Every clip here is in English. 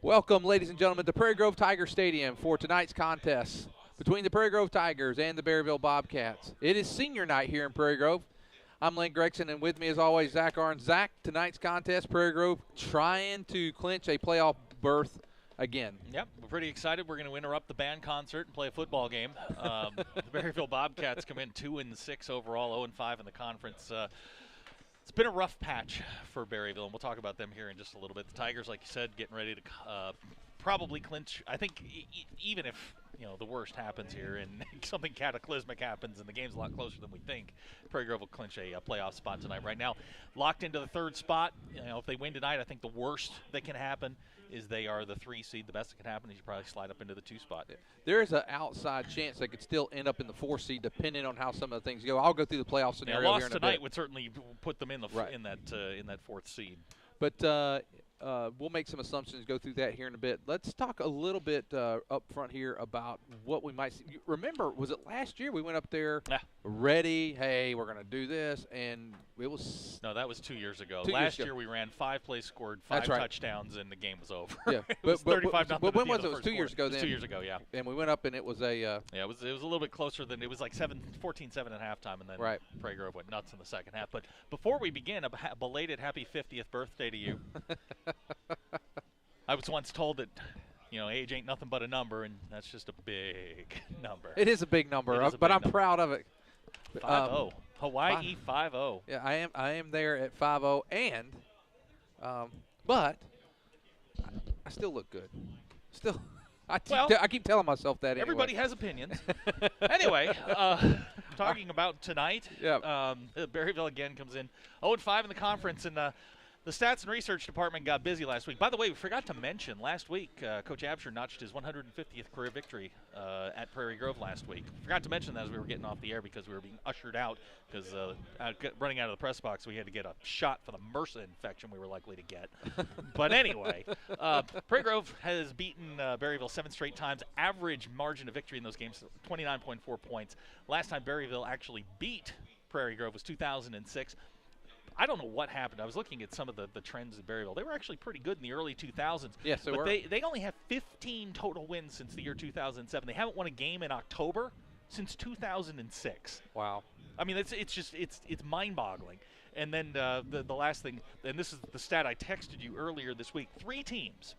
Welcome, ladies and gentlemen, to Prairie Grove Tiger Stadium for tonight's contest between the Prairie Grove Tigers and the Berryville Bobcats. It is senior night here in Prairie Grove. I'm Lynn Gregson, and with me, as always, Zach Arns. Zach, tonight's contest, Prairie Grove trying to clinch a playoff berth again. Yep, we're pretty excited. We're going to interrupt the band concert and play a football game. The Berryville Bobcats come in 2-6 overall, 0-5 in the conference. It's been a rough patch for Berryville, and we'll talk about them here in just a little bit. The Tigers, like you said, getting ready to probably clinch. I think even if the worst happens here and something cataclysmic happens and the game's a lot closer than we think, Prairie Grove will clinch a playoff spot tonight. Right now, locked into the third spot. If they win tonight, I think the worst that can happen is they are the 3 seed. The best that can happen is you probably slide up into the 2 spot. There is an outside chance they could still end up in the 4 seed, depending on how some of the things go. I'll go through the playoff scenario. Loss here in a tonight bit. Would certainly put them in the right. in that 4th seed. But we'll make some assumptions, go through that here in a bit. Let's talk a little bit up front here about what we might see. Remember, was it last year we went up there ready, hey, we're going to do this, and it was – No, that was 2 years ago. 2 last year year we ran 5 plays, scored 5 touchdowns, and the game was over. Yeah. It was 35-0. But when was it? It was 2 years ago then. 2 years ago, yeah. And we went up, and it was a yeah, it was a little bit closer than – it was like 14-7 at halftime, and then Prairie Grove went nuts in the second half. But before we begin, a belated happy 50th birthday to you. I was once told that, age ain't nothing but a number, and that's just a big number. It is a big number, but I'm proud of it. 5-0. Hawaii 5-0. Yeah, I am there at 5-0, and but I still look good. Still, I keep telling myself that. Anyway. Everybody has opinions. Anyway, talking about tonight. Yeah. Berryville again comes in 0-5 in the conference, and the Stats and Research Department got busy last week. By the way, we forgot to mention, last week, Coach Absher notched his 150th career victory at Prairie Grove last week. Forgot to mention that as we were getting off the air because we were being ushered out because running out of the press box, we had to get a shot for the MRSA infection we were likely to get. But anyway, Prairie Grove has beaten Berryville 7 straight times. Average margin of victory in those games, 29.4 points. Last time Berryville actually beat Prairie Grove was 2006. I don't know what happened. I was looking at some of the trends in Berryville. They were actually pretty good in the early 2000s. Yes, they were. But they only have 15 total wins since the year 2007. They haven't won a game in October since 2006. Wow. I mean, it's mind-boggling. And then the last thing, and this is the stat I texted you earlier this week, 3 teams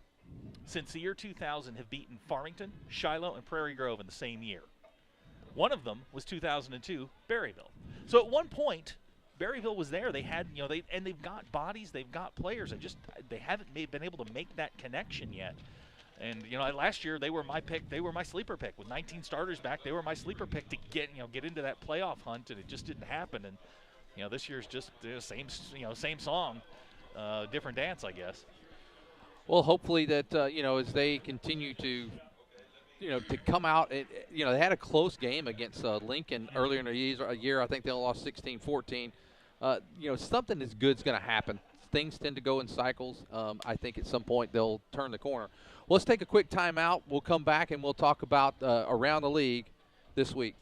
since the year 2000 have beaten Farmington, Shiloh, and Prairie Grove in the same year. One of them was 2002, Berryville. So at one point, Berryville was there. They had, they've got bodies, they've got players. They haven't been able to make that connection yet. And last year they were my pick. They were my sleeper pick with 19 starters back. They were my sleeper pick to get into that playoff hunt, and it just didn't happen. And this year's just the same song, different dance, I guess. Well, hopefully that as they continue to. To come out, they had a close game against Lincoln earlier in the year. I think they only lost 16-14. Something as good is going to happen. Things tend to go in cycles. I think at some point they'll turn the corner. Well, let's take a quick timeout. We'll come back and we'll talk about around the league this week.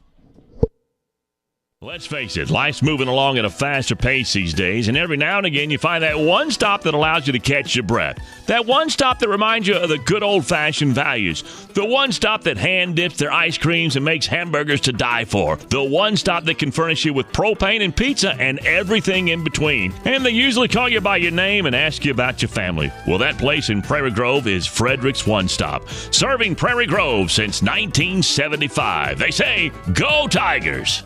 Let's face it, life's moving along at a faster pace these days, and every now and again you find that one stop that allows you to catch your breath. That one stop that reminds you of the good old-fashioned values. The one stop that hand dips their ice creams and makes hamburgers to die for. The one stop that can furnish you with propane and pizza and everything in between. And they usually call you by your name and ask you about your family. Well, that place in Prairie Grove is Frederick's One Stop, serving Prairie Grove since 1975. They say, go Tigers!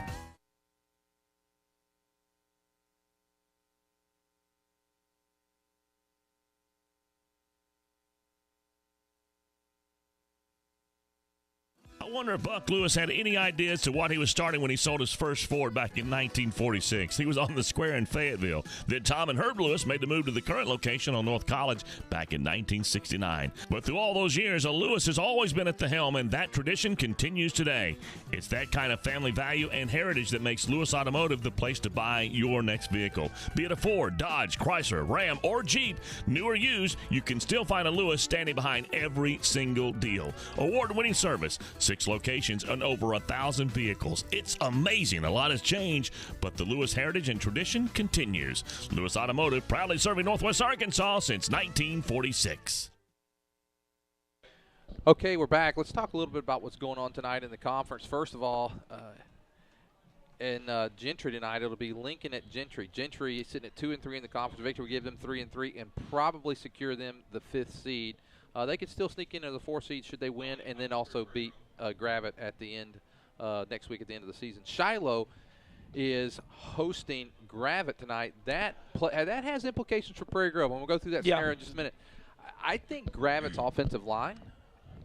I wonder if Buck Lewis had any idea as to what he was starting when he sold his first Ford back in 1946. He was on the square in Fayetteville. Then Tom and Herb Lewis made the move to the current location on North College back in 1969. But through all those years, a Lewis has always been at the helm, and that tradition continues today. It's that kind of family value and heritage that makes Lewis Automotive the place to buy your next vehicle. Be it a Ford, Dodge, Chrysler, Ram, or Jeep, new or used, you can still find a Lewis standing behind every single deal. Award-winning service, 6 locations, and over 1,000 vehicles. It's amazing. A lot has changed, but the Lewis heritage and tradition continues. Lewis Automotive, proudly serving Northwest Arkansas since 1946. Okay, we're back. Let's talk a little bit about what's going on tonight in the conference. First of all, in Gentry tonight, it'll be Lincoln at Gentry. Gentry is sitting at 2-3 in the conference. Victory will give them 3-3 and probably secure them the 5th seed. They could still sneak into the 4th seed should they win, and then also beat Gravett at the end next week at the end of the season. Shiloh is hosting Gravett tonight. That has implications for Prairie Grove. And we'll go through that scenario in just a minute. I think Gravett's offensive line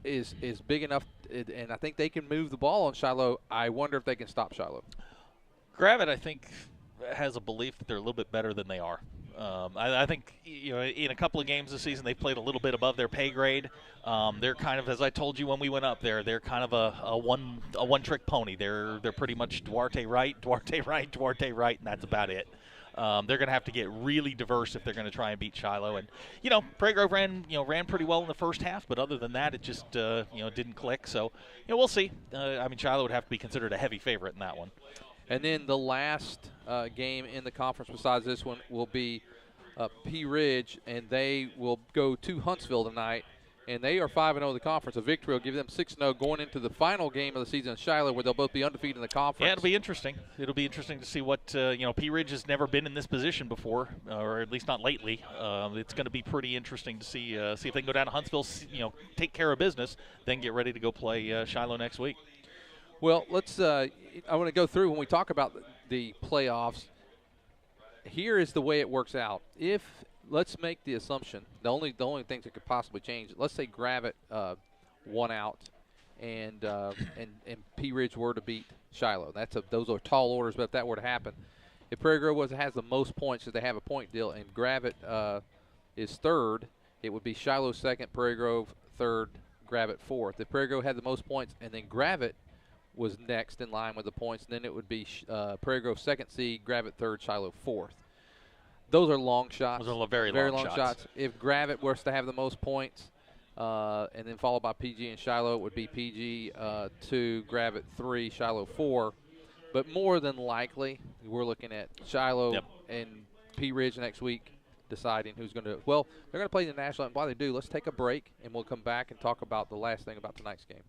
is big enough, and I think they can move the ball on Shiloh. I wonder if they can stop Shiloh. Gravett, I think, has a belief that they're a little bit better than they are. I think in a couple of games this season they've played a little bit above their pay grade. They're kind of, as I told you when we went up there, they're kind of a one-trick pony. They're pretty much Duarte right, and that's about it. They're going to have to get really diverse if they're going to try and beat Shiloh. And Prairie Grove ran pretty well in the first half, but other than that, it just didn't click. So we'll see. Shiloh would have to be considered a heavy favorite in that one. And then the last game in the conference besides this one will be Pea Ridge, and they will go to Huntsville tonight. And they are 5-0 in the conference. A victory will give them 6-0 going into the final game of the season in Shiloh, where they'll both be undefeated in the conference. Yeah, it'll be interesting. It'll be interesting to see what Pea Ridge has never been in this position before, or at least not lately. It's going to be pretty interesting to see if they can go down to Huntsville, take care of business, then get ready to go play Shiloh next week. Well, let's. I want to go through when we talk about the playoffs. Here is the way it works out. Let's make the assumption, the only things that could possibly change. Let's say Gravett won out, and Pea Ridge were to beat Shiloh. Those are tall orders, but if that were to happen, if Prairie Grove has the most points, because they have a point deal, and Gravett is third, it would be Shiloh second, Prairie Grove third, Gravett fourth. If Prairie Grove had the most points, and then Gravett was next in line with the points, then it would be Prairie Grove second seed, Gravett third, Shiloh fourth. Those are long shots. Those are very long shots. If Gravett was to have the most points, and then followed by PG and Shiloh, it would be PG 2, Gravett 3, Shiloh 4. But more than likely, we're looking at Shiloh and Pea Ridge next week deciding who's going to – well, they're going to play the national. And while they do, let's take a break, and we'll come back and talk about the last thing about tonight's game.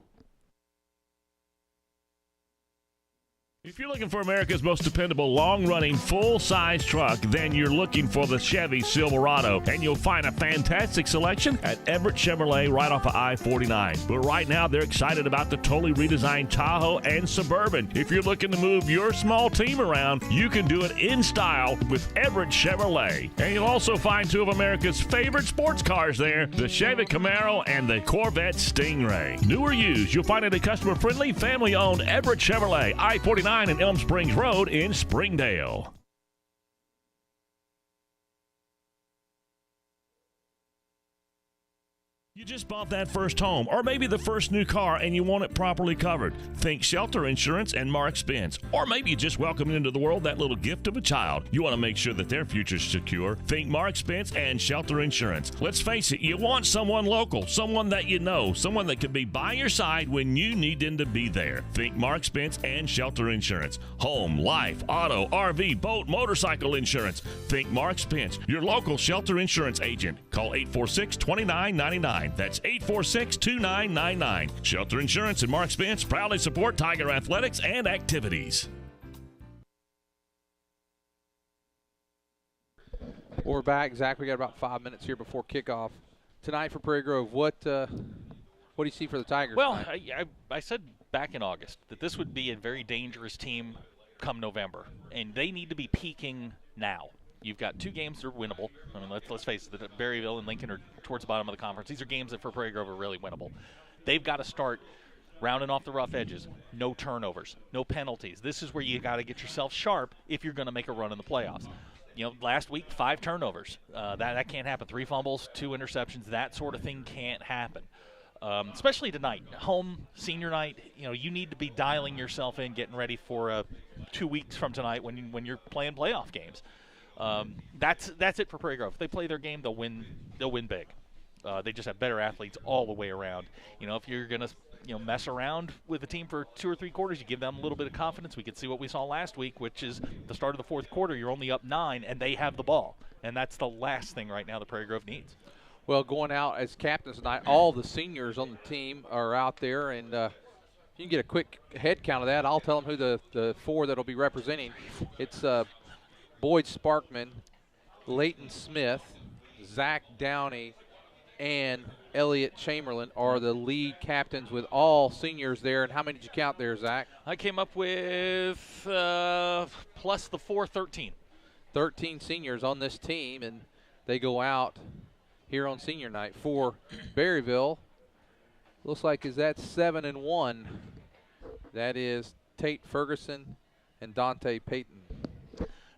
If you're looking for America's most dependable, long-running, full-size truck, then you're looking for the Chevy Silverado. And you'll find a fantastic selection at Everett Chevrolet right off of I-49. But right now, they're excited about the totally redesigned Tahoe and Suburban. If you're looking to move your small team around, you can do it in style with Everett Chevrolet. And you'll also find two of America's favorite sports cars there, the Chevy Camaro and the Corvette Stingray. New or used, you'll find it at customer-friendly, family-owned Everett Chevrolet, I-49 and Elm Springs Road in Springdale. You just bought that first home, or maybe the first new car, and you want it properly covered. Think Shelter Insurance and Mark Spence. Or maybe you just welcomed into the world that little gift of a child. You want to make sure that their future's secure. Think Mark Spence and Shelter Insurance. Let's face it, you want someone local, someone that you know, someone that can be by your side when you need them to be there. Think Mark Spence and Shelter Insurance. Home, life, auto, RV, boat, motorcycle insurance. Think Mark Spence, your local Shelter Insurance agent. Call 846-2999. That's 846-2999. Shelter Insurance and Mark Spence proudly support Tiger athletics and activities. We're back. Zach, we got about 5 minutes here before kickoff. Tonight for Prairie Grove, what do you see for the Tigers? Well, I said back in August that this would be a very dangerous team come November, and they need to be peaking now. You've got two games that are winnable. I mean, let's face it, Berryville and Lincoln are towards the bottom of the conference. These are games that for Prairie Grove are really winnable. They've got to start rounding off the rough edges. No turnovers, no penalties. This is where you got to get yourself sharp if you're going to make a run in the playoffs. Last week, 5 turnovers. That can't happen. 3 fumbles, 2 interceptions. That sort of thing can't happen. Especially tonight, home senior night. You need to be dialing yourself in, getting ready for 2 weeks from tonight when you're playing playoff games. That's it for Prairie Grove. If they play their game, they'll win big. They just have better athletes all the way around. If you're going to mess around with the team for 2 or 3 quarters, you give them a little bit of confidence. We could see what we saw last week, which is the start of the 4th quarter, you're only up 9, and they have the ball. And that's the last thing right now that Prairie Grove needs. Well, going out as captains tonight, all the seniors on the team are out there, and you can get a quick head count of that. I'll tell them who the 4 that will be representing. It's Boyd Sparkman, Leighton Smith, Zach Downey, and Elliott Chamberlain are the lead captains with all seniors there. And how many did you count there, Zach? I came up with plus the 4, 13. 13 seniors on this team, and they go out here on senior night for Berryville. Looks like is that 7-1. That is Tate Ferguson and Dante Payton.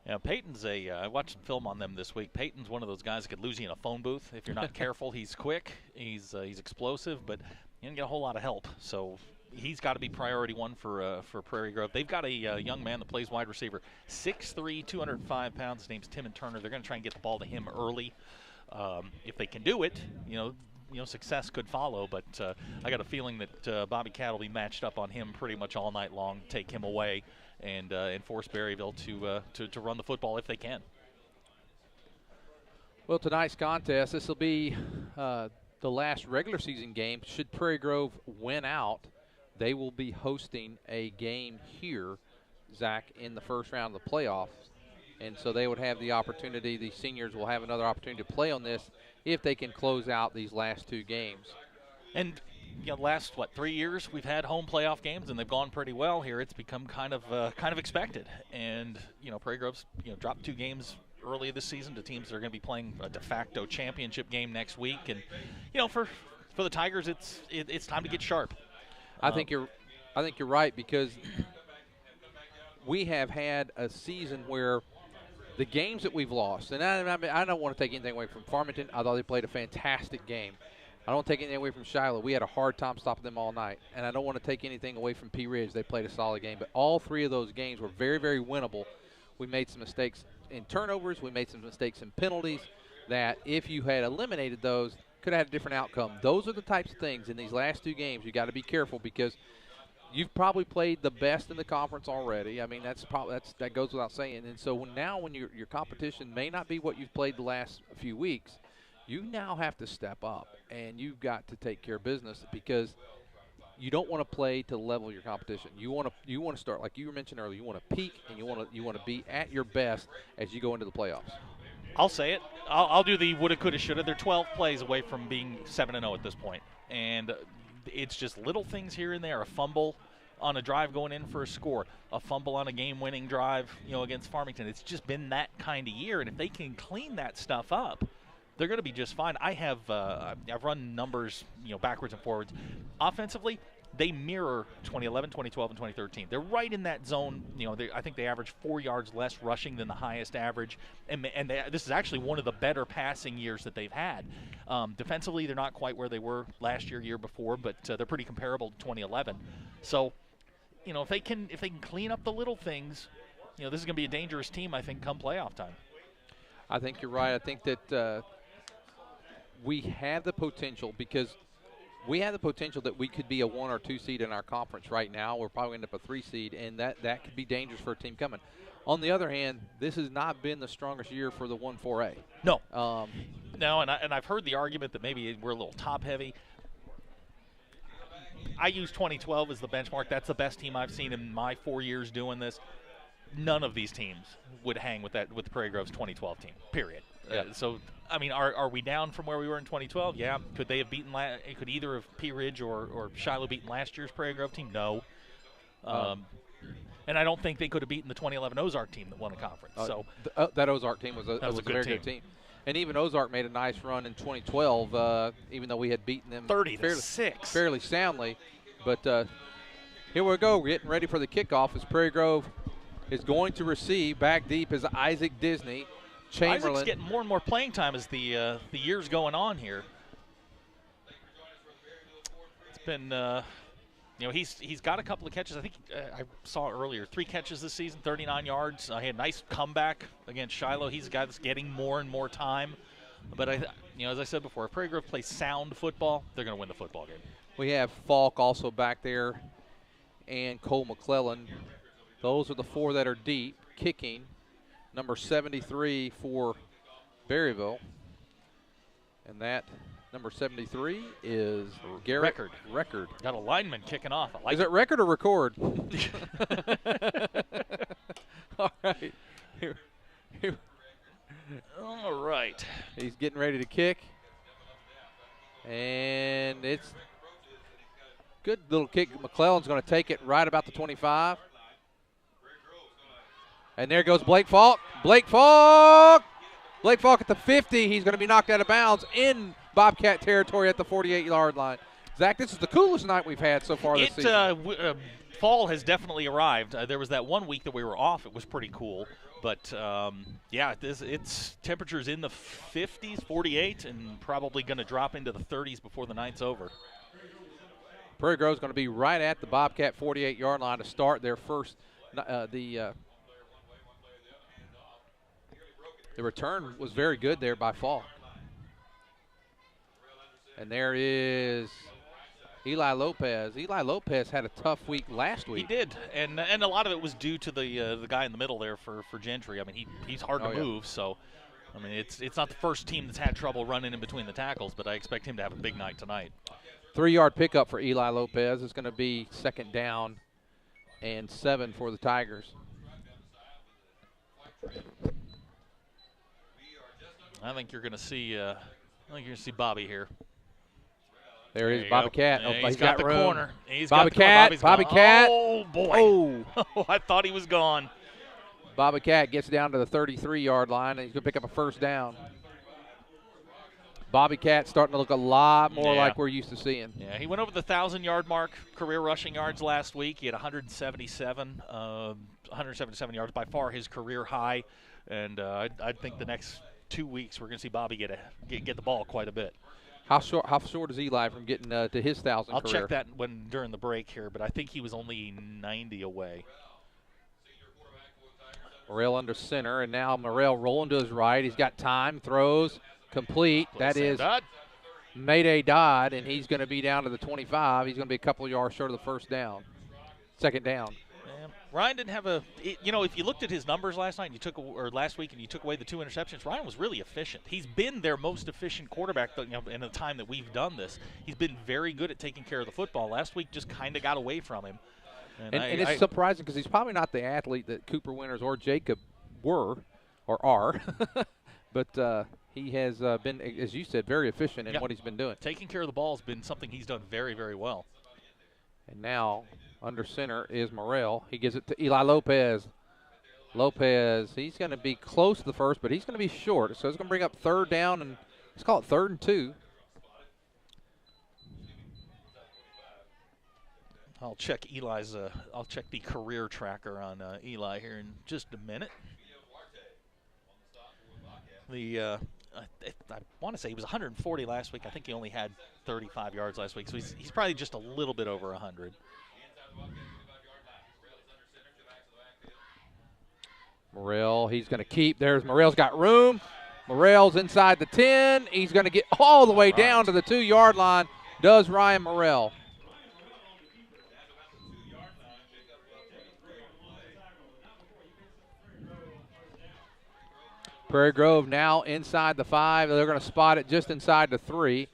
Yeah, Peyton's I watched some film on them this week. Peyton's one of those guys that could lose you in a phone booth if you're not careful. He's quick, he's explosive, but he didn't get a whole lot of help. So he's got to be priority 1 for Prairie Grove. They've got a young man that plays wide receiver, 6'3", 205 pounds. His name's Tim Turner. They're going to try and get the ball to him early. If they can do it, success could follow. But I got a feeling that Bobby Cat will be matched up on him pretty much all night long, take him away, and force Berryville to run the football if they can. Well, tonight's contest, this will be the last regular season game. Should Prairie Grove win out, they will be hosting a game here, Zach, in the first round of the playoffs. And so they would have the opportunity, the seniors will have another opportunity to play on this if they can close out these last 2 games. And last 3 years we've had home playoff games and they've gone pretty well here. It's become kind of expected. And Prairie Grove's dropped 2 games early this season to teams that are going to be playing a de facto championship game next week. And for the Tigers, it's time to get sharp. I think you're right, because we have had a season where the games that we've lost, and I don't want to take anything away from Farmington. I thought they played a fantastic game. I don't take anything away from Shiloh. We had a hard time stopping them all night. And I don't want to take anything away from Pea Ridge. They played a solid game. But all 3 of those games were very, very winnable. We made some mistakes in turnovers. We made some mistakes in penalties that if you had eliminated those, could have had a different outcome. Those are the types of things in these last 2 games you got to be careful, because you've probably played the best in the conference already. I mean, that goes without saying. And so now when your competition may not be what you've played the last few weeks, you now have to step up, and you've got to take care of business, because you don't want to play to level your competition. You want to start, like you mentioned earlier, you want to peak, and you want to be at your best as you go into the playoffs. I'll say it. I'll do the woulda, coulda, shoulda. They're 12 plays away from being 7-0 at this point. And it's just little things here and there. A fumble on a drive going in for a score. A fumble on a game-winning drive, against Farmington. It's just been that kind of year. And if they can clean that stuff up, they're going to be just fine. I've run numbers, backwards and forwards. Offensively, they mirror 2011, 2012, and 2013. They're right in that zone. I think they average 4 yards less rushing than the highest average. And this is actually one of the better passing years that they've had. Defensively, they're not quite where they were last year before, but they're pretty comparable to 2011. So, if they can clean up the little things, this is going to be a dangerous team, I think, come playoff time. I think you're right. I think that we have the potential, because we have the potential that we could be a 1 or 2 seed in our conference right now. We're probably end up a 3 seed, and that could be dangerous for a team coming. On the other hand, this has not been the strongest year for the 1-4A. No. No, and I've heard the argument that maybe we're a little top heavy. I use 2012 as the benchmark. That's the best team I've seen in my 4 years doing this. None of these teams would hang with the Prairie Grove's 2012 team, period. Yeah. So, I mean, are we down from where we were in 2012? Yeah. Could they have beaten could either of Pea Ridge or Shiloh beaten last year's Prairie Grove team? No. And I don't think they could have beaten the 2011 Ozark team that won the conference. That Ozark team was a very good team. And even Ozark made a nice run in 2012, even though we had beaten them 30-6 fairly soundly. But here we go, getting ready for the kickoff as Prairie Grove is going to receive. Back deep is Isaac Disney. Chamberlain. Isaac's getting more and more playing time as the years going on here. It's been, he's got a couple of catches. I think I saw earlier 3 catches this season, 39 yards. He had a nice comeback against Shiloh. He's a guy that's getting more and more time. But as I said before, if Prairie Grove plays sound football, they're going to win the football game. We have Falk also back there, and Cole McClellan. Those are the 4 that are deep, kicking. Number 73 for Berryville. And that number 73 is Garrett Record. Got a lineman kicking off. Is it record or record? All right. All right. He's getting ready to kick. And it's good little kick. McClellan's going to take it right about the 25. And there goes Blake Falk. Blake Falk at the 50. He's going to be knocked out of bounds in Bobcat territory at the 48-yard line. Zach, this is the coolest night we've had so far this season. Fall has definitely arrived. There was that 1 week that we were off. It was pretty cool. But, yeah, it's temperatures in the 50s, 48, and probably going to drop into the 30s before the night's over. Prairie Grove's going to be right at the Bobcat 48-yard line to start their first the return was very good there by Falk. And there is Eli Lopez. Eli Lopez had a tough week last week. He did, and a lot of it was due to the guy in the middle there for Gentry. I mean, he's hard to move, so I mean it's not the first team that's had trouble running in between the tackles, but I expect him to have a big night tonight. 3-yard pickup for Eli Lopez. It's going to be 2nd down and 7 for the Tigers. I think you're going to see Bobby here. There is Bobby Cat. Oh, he's got the room. corner. He's Bobby got the Cat. Bobby Cat. Oh boy! Oh, I thought he was gone. Bobby Cat gets down to the 33-yard line, and he's going to pick up a 1st down. Bobby Cat starting to look a lot more like we're used to seeing. Yeah, he went over the 1,000-yard mark, career rushing yards last week. He had 177 yards, by far his career high. And I think the next 2 weeks we're going to see Bobby get the ball quite a bit. How short is Eli from getting to his 1,000 I'll career? check that during the break here, but I think he was only 90 away. Morrell under center, and now Morrell rolling to his right. He's got time, throws, complete. That is Mayday Dodd, and he's going to be down to the 25. He's going to be a couple of yards short of the 1st down. 2nd down. Ryan didn't have if you looked at his numbers last week and you took away the 2 interceptions, Ryan was really efficient. He's been their most efficient quarterback in the time that we've done this. He's been very good at taking care of the football. Last week just kind of got away from him. And it's surprising because he's probably not the athlete that Cooper Winters or Jacob were or are. But he has been, as you said, very efficient in what he's been doing. Taking care of the ball has been something he's done very, very well. And now under center is Morrell. He gives it to Eli Lopez. Lopez, he's going to be close to the 1st, but he's going to be short. So it's going to bring up 3rd down, and let's call it 3rd and 2. I'll check I'll check the career tracker on Eli here in just a minute. I want to say he was 140 last week. I think he only had 35 yards last week, so he's probably just a little bit over 100. Morrell, he's going to keep. Morrell's got room. Morrell's inside the 10. He's going to get all the way down to the 2-yard line. Does Ryan Morrell. Prairie Grove now inside the 5. They're going to spot it just inside the 3.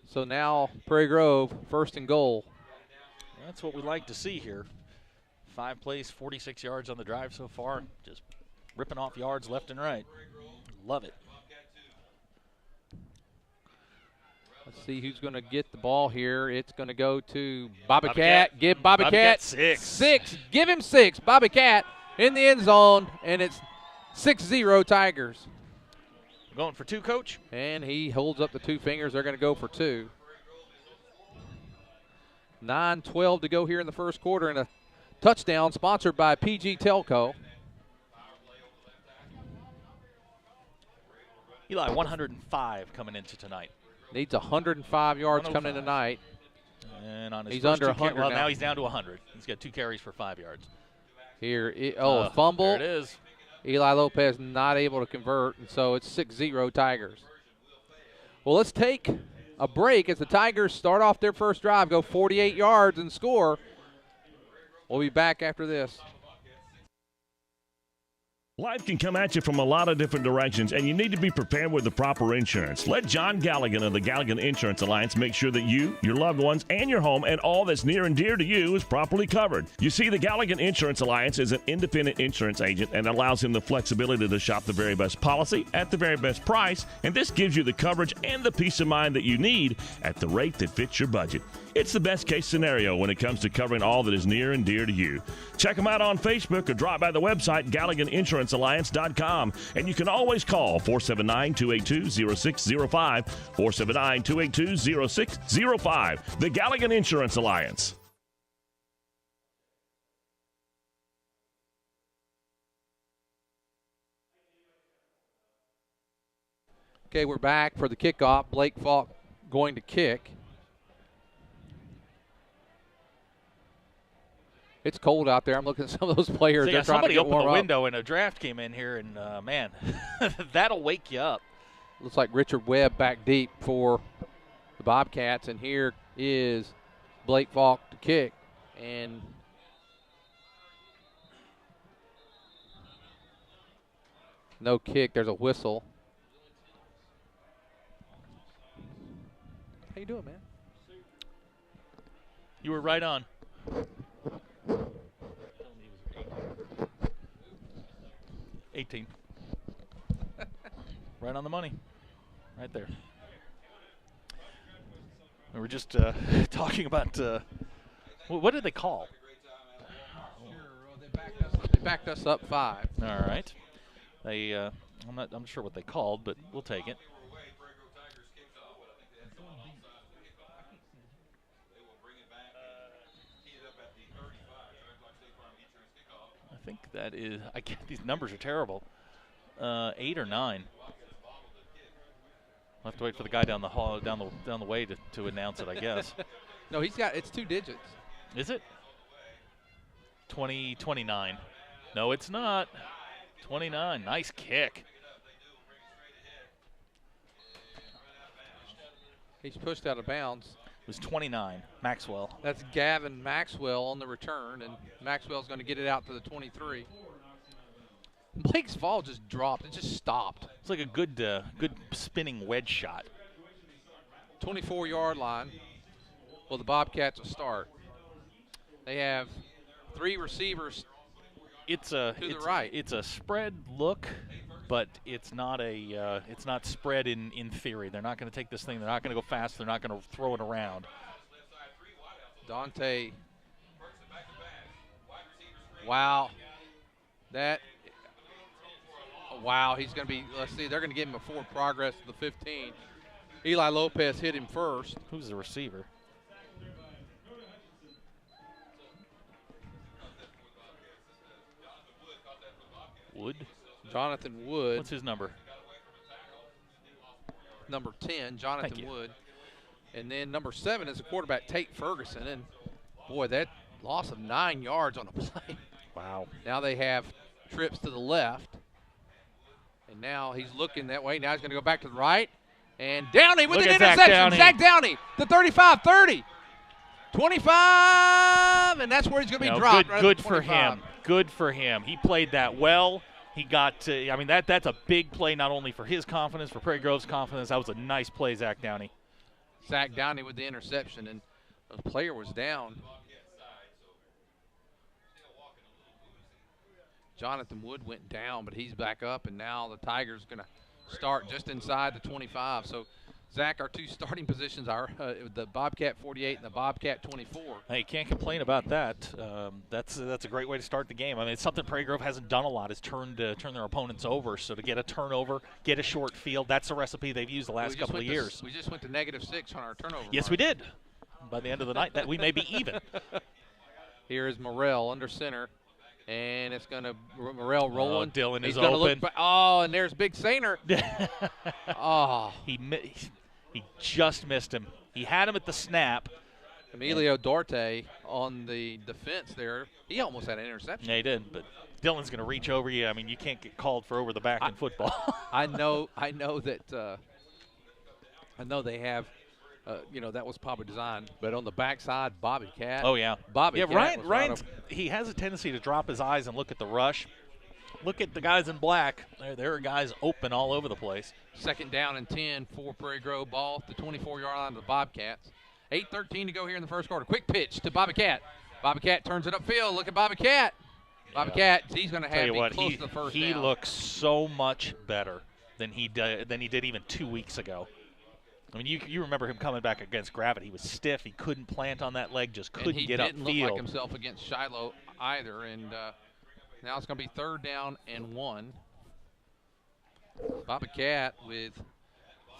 So now Prairie Grove 1st and goal. That's what we like to see here. 5 plays, 46 yards on the drive so far. Just ripping off yards left and right. Love it. Let's see who's going to get the ball here. It's going to go to Bobby Cat. Give Bobby Cat 6. Give him 6. Bobby Cat in the end zone, and it's 6-0 Tigers. Going for 2, Coach? And he holds up the 2 fingers. They're going to go for 2. 9:12 to go here in the 1st quarter, and a touchdown sponsored by PG Telco. Eli, 105 coming into tonight. Needs 105 yards coming in tonight. And on his he's under 100 well, now he's down to 100. He's got 2 carries for 5 yards. Here, fumble. There it is. Eli Lopez not able to convert, and so it's 6-0 Tigers. Well, let's take a break as the Tigers start off their first drive, go 48 yards and score. We'll be back after this. Life can come at you from a lot of different directions, and you need to be prepared with the proper insurance. Let John Galligan of the Galligan Insurance Alliance make sure that you, your loved ones, and your home and all that's near and dear to you is properly covered. You see, the Galligan Insurance Alliance is an independent insurance agent and allows him the flexibility to shop the very best policy at the very best price, and this gives you the coverage and the peace of mind that you need at the rate that fits your budget. It's the best case scenario when it comes to covering all that is near and dear to you. Check them out on Facebook or drop by the website GalliganInsuranceAlliance.com. And you can always call 479-282-0605, 479-282-0605. The Galligan Insurance Alliance. Okay, we're back for the kickoff. Blake Falk going to kick. It's cold out there. I'm looking at some of those players. So, They're trying to somebody get opened warm the up. window and a draft came in here, and man, that'll wake you up. Looks like Richard Webb back deep for the Bobcats, and here is Blake Falk to kick. And no kick. There's a whistle. How you doing, man? You were right on. 18. Right on the money. Right there. We were just talking about what did they call? They backed us up 5. All right. They I'm not sure what they called, but we'll take it. I think that is. I can't, these numbers are terrible. 8 or 9. I'll have to wait for the guy down the hall, down the way to announce it, I guess. No, it's 2 digits. Is it? 29. No, it's not. 29. Nice kick. He's pushed out of bounds. It was 29. Maxwell. That's Gavin Maxwell on the return, and Maxwell's going to get it out to the 23. Blake's ball just dropped. It just stopped. It's like a good spinning wedge shot. 24-yard line. Well, the Bobcats will start. They have 3 receivers to the right. It's a spread look, but it's not spread in theory. They're not going to take this thing. They're not going to go fast. They're not going to throw it around. Dante. Wow. Wow, he's going to be, let's see, they're going to give him a forward progress to the 15. Eli Lopez hit him first. Who's the receiver? Wood? Jonathan Wood. What's his number? Number 10, Jonathan Thank you. Wood. And then number 7 is the quarterback, Tate Ferguson. And, boy, that loss of 9 yards on a play. Wow. Now they have trips to the left. And now he's looking that way. Now he's going to go back to the right. And Downey with Look an at Zach interception. Downey. Zach Downey, the 35, 30, 25, and that's where he's going to be dropped. Good for him. Good for him. He played that well. He got I mean, that's a big play not only for his confidence, for Prairie Grove's confidence. That was a nice play, Zach Downey. Zach Downey with the interception, and the player was down. Jonathan Wood went down, but he's back up, and now the Tigers going to start just inside the 25. So, Zach, our 2 starting positions are the Bobcat 48 and the Bobcat 24. Hey, can't complain about that. That's a great way to start the game. I mean, it's something Prairie Grove hasn't done a lot, is turn their opponents over. So to get a turnover, get a short field, that's the recipe they've used the last couple of years. We just went to -6 on our turnover. Yes, mark. we did. By the end of the night, that we may be even. Here is Morrell under center. And it's going to Morrell rolling. Dylan He's is gonna open. Look, and there's Big Sainer. Oh. He just missed him. He had him at the snap. Emilio Duarte on the defense there. He almost had an interception. Yeah, he did. But Dylan's going to reach over you. I mean, you can't get called for over the back in football. I know that. I know they have. That was probably designed, but on the backside, Bobby Cat. Oh yeah, Bobby. Yeah, Cat Ryan. He has a tendency to drop his eyes and look at the rush. look at the guys in black. There are guys open all over the place. 2nd down and 10 for Prairie Grove. Ball at the 24-yard line of the Bobcats. 8:13 to go here in the first quarter. Quick pitch to Bobby Cat. Bobby Cat turns it upfield. Look at Bobby Cat. Bobby Cat, he's going to have to be close to the first down. He looks so much better than he did even 2 weeks ago. I mean, you remember him coming back against Gravett. He was stiff. He couldn't plant on that leg, just couldn't get upfield. He didn't look like himself against Shiloh either. And now it's going to be 3rd down and 1. Bobby Cat with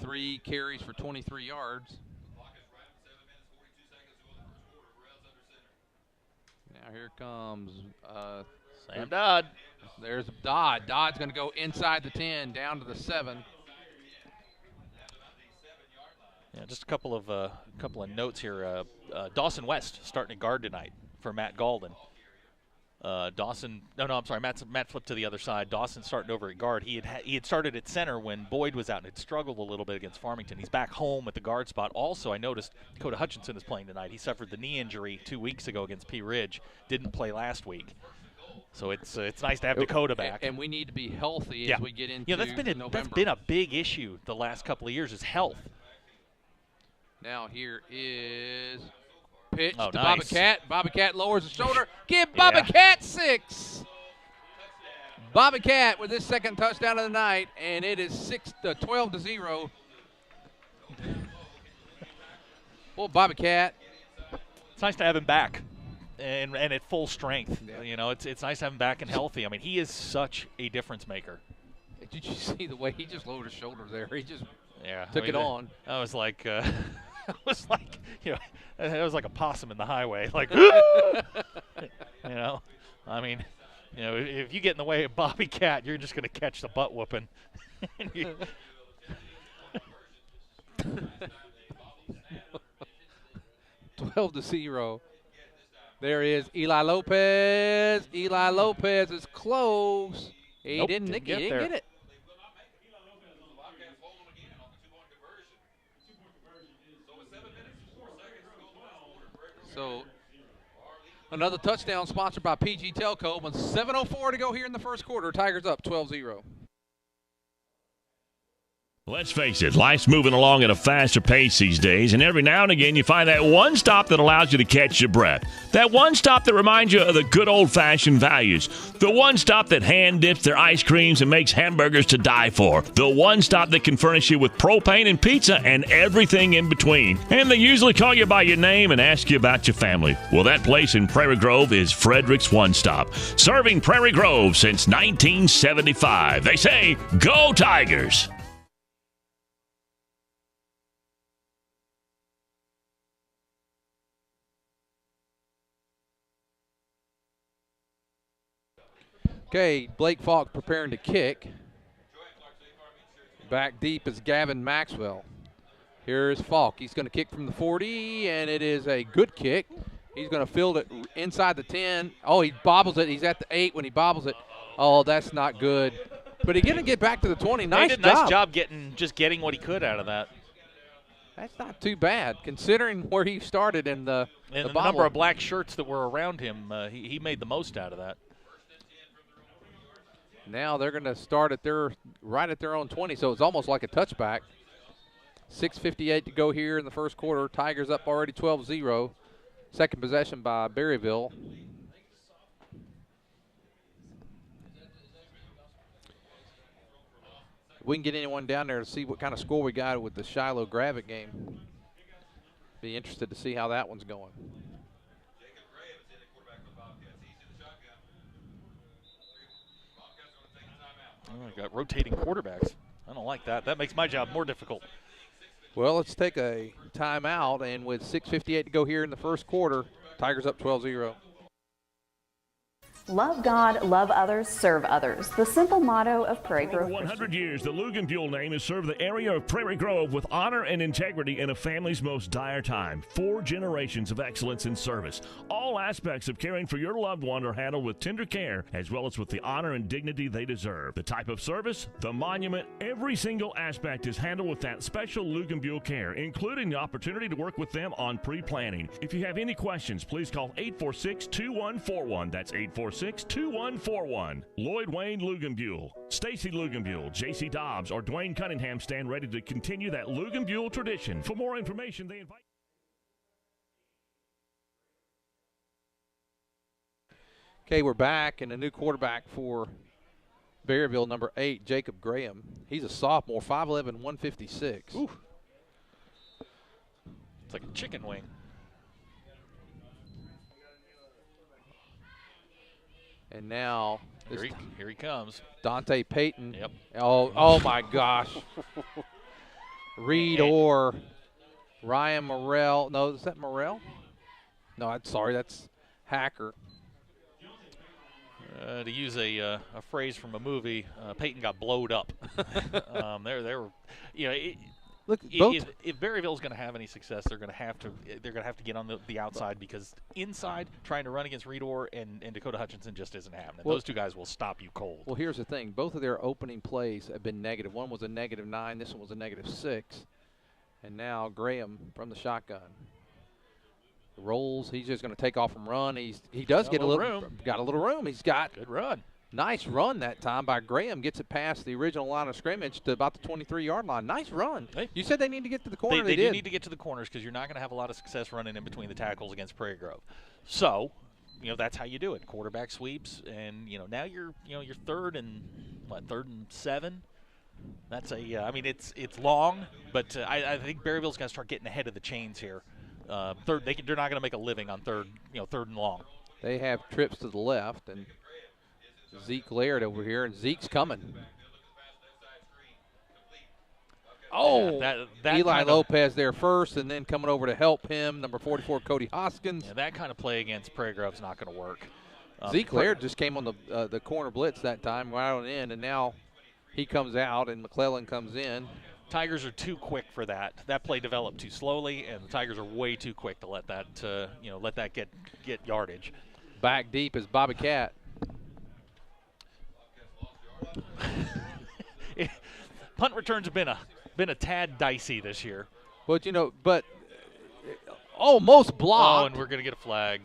3 carries for 23 yards. Now here comes Sam Dodd. There's Dodd. Dodd's going to go inside the 10, down to the 7. Yeah, just a couple of notes here. Dawson West starting at guard tonight for Matt Galden. Matt flipped to the other side. Dawson starting over at guard. He had started at center when Boyd was out and had struggled a little bit against Farmington. He's back home at the guard spot. Also, I noticed Dakota Hutchinson is playing tonight. He suffered the knee injury 2 weeks ago against Pea Ridge. Didn't play last week. So it's nice to have Dakota back. And we need to be healthy as we get into November. That's been a big issue the last couple of years is health. Now here is pitch to nice. Bobby Cat. Bobby Cat lowers his shoulder. Give Bobby Cat 6. Bobby Cat with his 2nd touchdown of the night, and it is 12-0. Well, Bobby Cat. It's nice to have him back. And at full strength. Yeah. You know, it's nice to have him back and healthy. I mean, he is such a difference maker. Did you see the way he just lowered his shoulder there? He just took it on. I was like, it was like a possum in the highway. Like, I mean, if you get in the way of Bobby Cat, you're just going to catch the butt whooping. 12-0. There is Eli Lopez. Eli Lopez is close. He didn't get it. So another touchdown sponsored by PG Telco. With 7:04 to go here in the first quarter. Tigers up 12-0. Let's face it, life's moving along at a faster pace these days, and every now and again you find that one stop that allows you to catch your breath. That one stop that reminds you of the good old-fashioned values. The one stop that hand dips their ice creams and makes hamburgers to die for. The one stop that can furnish you with propane and pizza and everything in between. And they usually call you by your name and ask you about your family. Well, that place in Prairie Grove is Frederick's One Stop, serving Prairie Grove since 1975. They say, go Tigers! Okay, Blake Falk preparing to kick. Back deep is Gavin Maxwell. Here's Falk. He's going to kick from the 40, and it is a good kick. He's going to field it inside the 10. Oh, he bobbles it. He's at the 8 when he bobbles it. Oh, that's not good. But he's going to get back to the 20. Nice job getting what he could out of that. That's not too bad, considering where he started in the number of black shirts that were around him. He made the most out of that. Now they're going to start right at their own 20, so it's almost like a touchback. 6:58 to go here in the first quarter. Tigers up already 12-0. Second possession by Berryville. If we can get anyone down there to see what kind of score we got with the Shiloh Gravett game. Be interested to see how that one's going. Oh, I got rotating quarterbacks. I don't like that. That makes my job more difficult. Well, let's take a timeout, and with 6:58 to go here in the first quarter, Tigers up 12-0. Love God, love others, serve others. The simple motto of Prairie Grove. For 100 years, the Luganbuhl name has served the area of Prairie Grove with honor and integrity in a family's most dire time. 4 generations of excellence in service. All aspects of caring for your loved one are handled with tender care, as well as with the honor and dignity they deserve. The type of service, the monument, every single aspect is handled with that special Luganbuhl care, including the opportunity to work with them on pre-planning. If you have any questions, please call 846-2141. That's 846-2141. 866-2141. Lloyd Wayne Luganbuehl, Stacy Luganbuehl, J.C. Dobbs, or Dwayne Cunningham stand ready to continue that Luganbuehl tradition. For more information, they invite. Okay, we're back, and a new quarterback for Berryville, number 8, Jacob Graham. He's a sophomore, 5'11", 156. Ooh. It's like a chicken wing. And now Here he comes. Dante Payton. Yep. Oh my gosh. Reed or Ryan Morrell. No, is that Morrell? No, I'm sorry, that's Hacker. To use a phrase from a movie, Peyton got blowed up. They were, you know, Look, if Berryville's going to have any success, they're going to have to get on the outside, because inside trying to run against Reedor and Dakota Hutchinson just isn't happening. Those two guys will stop you cold. Well, here's the thing: both of their opening plays have been negative. One was a -9. This one was a -6. And now Graham from the shotgun rolls. He's just going to take off and run. He does get a little room. Got a little room. He's got good run. Nice run that time by Graham. Gets it past the original line of scrimmage to about the 23-yard line. Nice run. Hey. You said they need to get to the corner. They do need to get to the corners, because you're not going to have a lot of success running in between the tackles against Prairie Grove. So, that's how you do it. Quarterback sweeps, and now you're third and 7. That's it's long, but I think Berryville's got to start getting ahead of the chains here. They're not going to make a living on third and long. They have trips to the left, and Zeke Laird over here, and Zeke's coming. Oh, that Eli Lopez there first, and then coming over to help him, number 44, Cody Hoskins. Yeah, that kind of play against Prairie Grove's not going to work. Zeke Laird just came on the corner blitz that time, right on in, and now he comes out, and McClellan comes in. Tigers are too quick for that. That play developed too slowly, and the Tigers are way too quick to let that get yardage. Back deep is Bobby Cat. Punt returns have been a tad dicey this year. But almost blocked. Oh, and we're going to get a flag.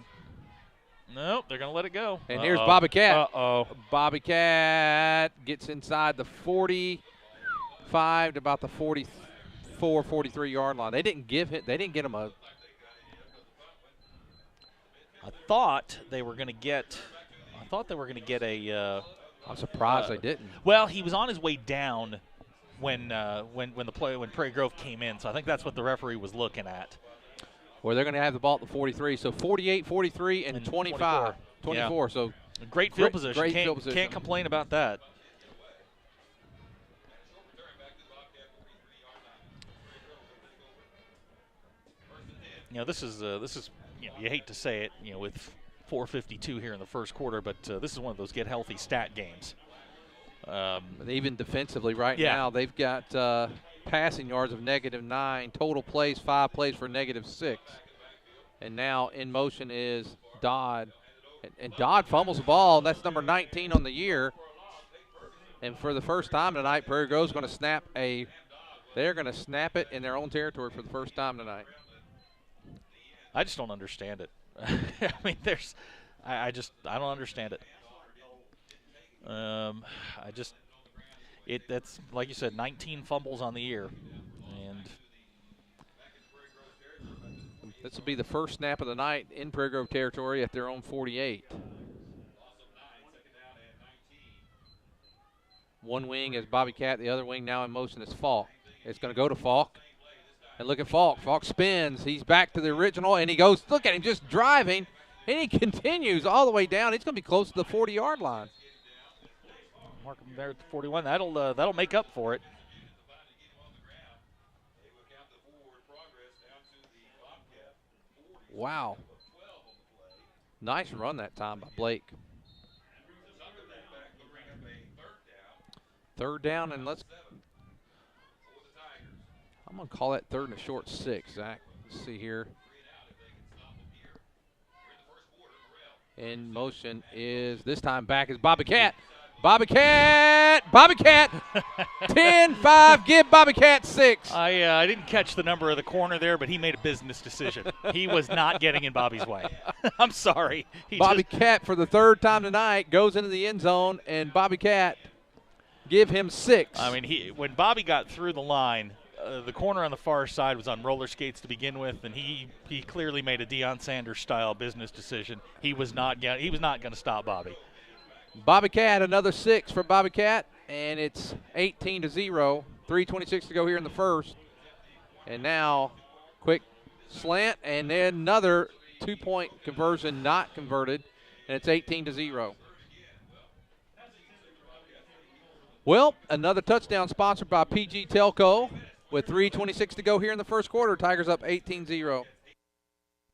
Nope, they're going to let it go. And here's Bobby Cat. Uh-oh. Bobby Cat gets inside the 45 to about the 44, 43-yard line. They didn't get him a. I thought they were going to get a. I'm surprised they didn't. Well, he was on his way down when Prairie Grove came in, so I think that's what the referee was looking at. Well, they're going to have the ball at the 43, so 48, 43, and 25. 24. Yeah. So great field position. Field position. Can't complain about that. This is you hate to say it, with 4:52 here in the first quarter, but this is one of those get healthy stat games. Even defensively right now, they've got passing yards of -9, total plays, 5 plays for -6. And now in motion is Dodd. And Dodd fumbles the ball. That's number 19 on the year. And for the first time tonight, Prairie Grove's going to they're going to snap it in their own territory for the first time tonight. I just don't understand it. I mean, I don't understand it. That's like you said, 19 fumbles on the year, and this will be the first snap of the night in Prairie Grove territory at their own 48. One wing is Bobby Cat, the other wing now in motion is Falk. It's going to go to Falk. And look at Falk. Falk spins. He's back to the original, and he goes, look at him just driving, and he continues all the way down. He's going to be close to the 40-yard line. Mark him there at the 41. That'll make up for it. Wow. Nice run that time by Blake. Third down, and I'm going to call that third and a short 6, Zach. Let's see here. In motion is, this time back is Bobby Cat. Bobby Cat, 10-5, give Bobby Cat 6. I didn't catch the number of the corner there, but he made a business decision. He was not getting in Bobby's way. I'm sorry. Bobby Cat, for the third time tonight, goes into the end zone, and Bobby Cat give him 6. I mean, when Bobby got through the line, the corner on the far side was on roller skates to begin with, and he clearly made a Deion Sanders-style business decision. He was not going to stop Bobby. Bobby Cat, another 6 for Bobby Cat, and it's 18-0. 3:26 to go here in the first. And now, quick slant, and then another 2-point conversion not converted, and it's 18-0. Well, another touchdown sponsored by PG Telco. With 3:26 to go here in the first quarter, Tigers up 18-0.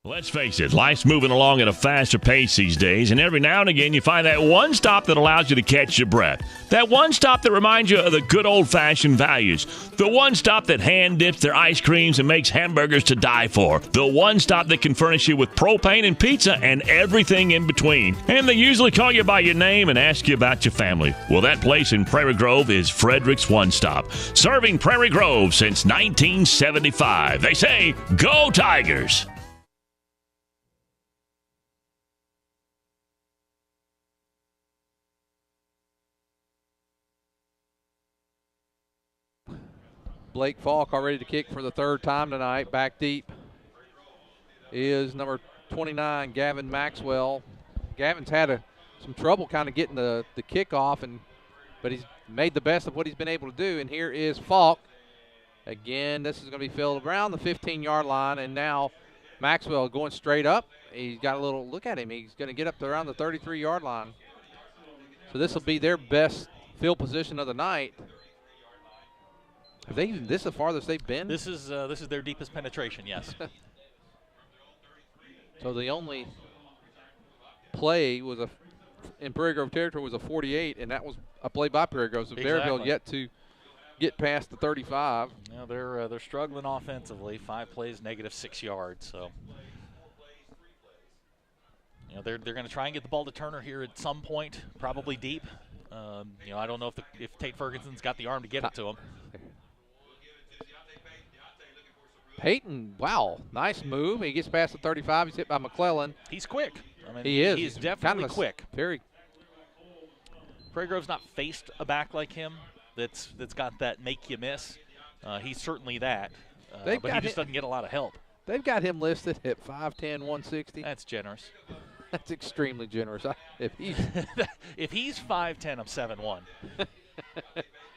Let's face it, life's moving along at a faster pace these days, and every now and again you find that one stop that allows you to catch your breath. That one stop that reminds you of the good old-fashioned values. The one stop that hand dips their ice creams and makes hamburgers to die for. The one stop that can furnish you with propane and pizza and everything in between. And they usually call you by your name and ask you about your family. Well, that place in Prairie Grove is Frederick's One Stop, serving Prairie Grove since 1975. They say, go Tigers! Blake Falk all ready to kick for the third time tonight. Back deep is number 29, Gavin Maxwell. Gavin's had some trouble kind of getting the kickoff, but he's made the best of what he's been able to do. And here is Falk. Again, this is going to be filled around the 15-yard line, and now Maxwell going straight up. He's got a little look at him. He's going to get up to around the 33-yard line. So this will be their best field position of the night. Have they even this the farthest they've been? This is their deepest penetration, yes. So the only play was in Prairie Grove territory was a 48, and that was a play by Prairie Grove. So Berryville yet to get past the 35. Now they're struggling offensively. 5 plays, -6 yards. So they're going to try and get the ball to Turner here at some point, probably deep. I don't know if Tate Ferguson's got the arm to get it to him. Peyton, wow, nice move. He gets past the 35. He's hit by McClellan. He's quick. I mean, he is. He's definitely quick. Very. Prairie Grove's not faced a back like him that's got that make you miss. He's certainly that, but he just doesn't get a lot of help. They've got him listed at 5'10", 160. That's generous. That's extremely generous. If he's if he's 5'10", I'm 7'1".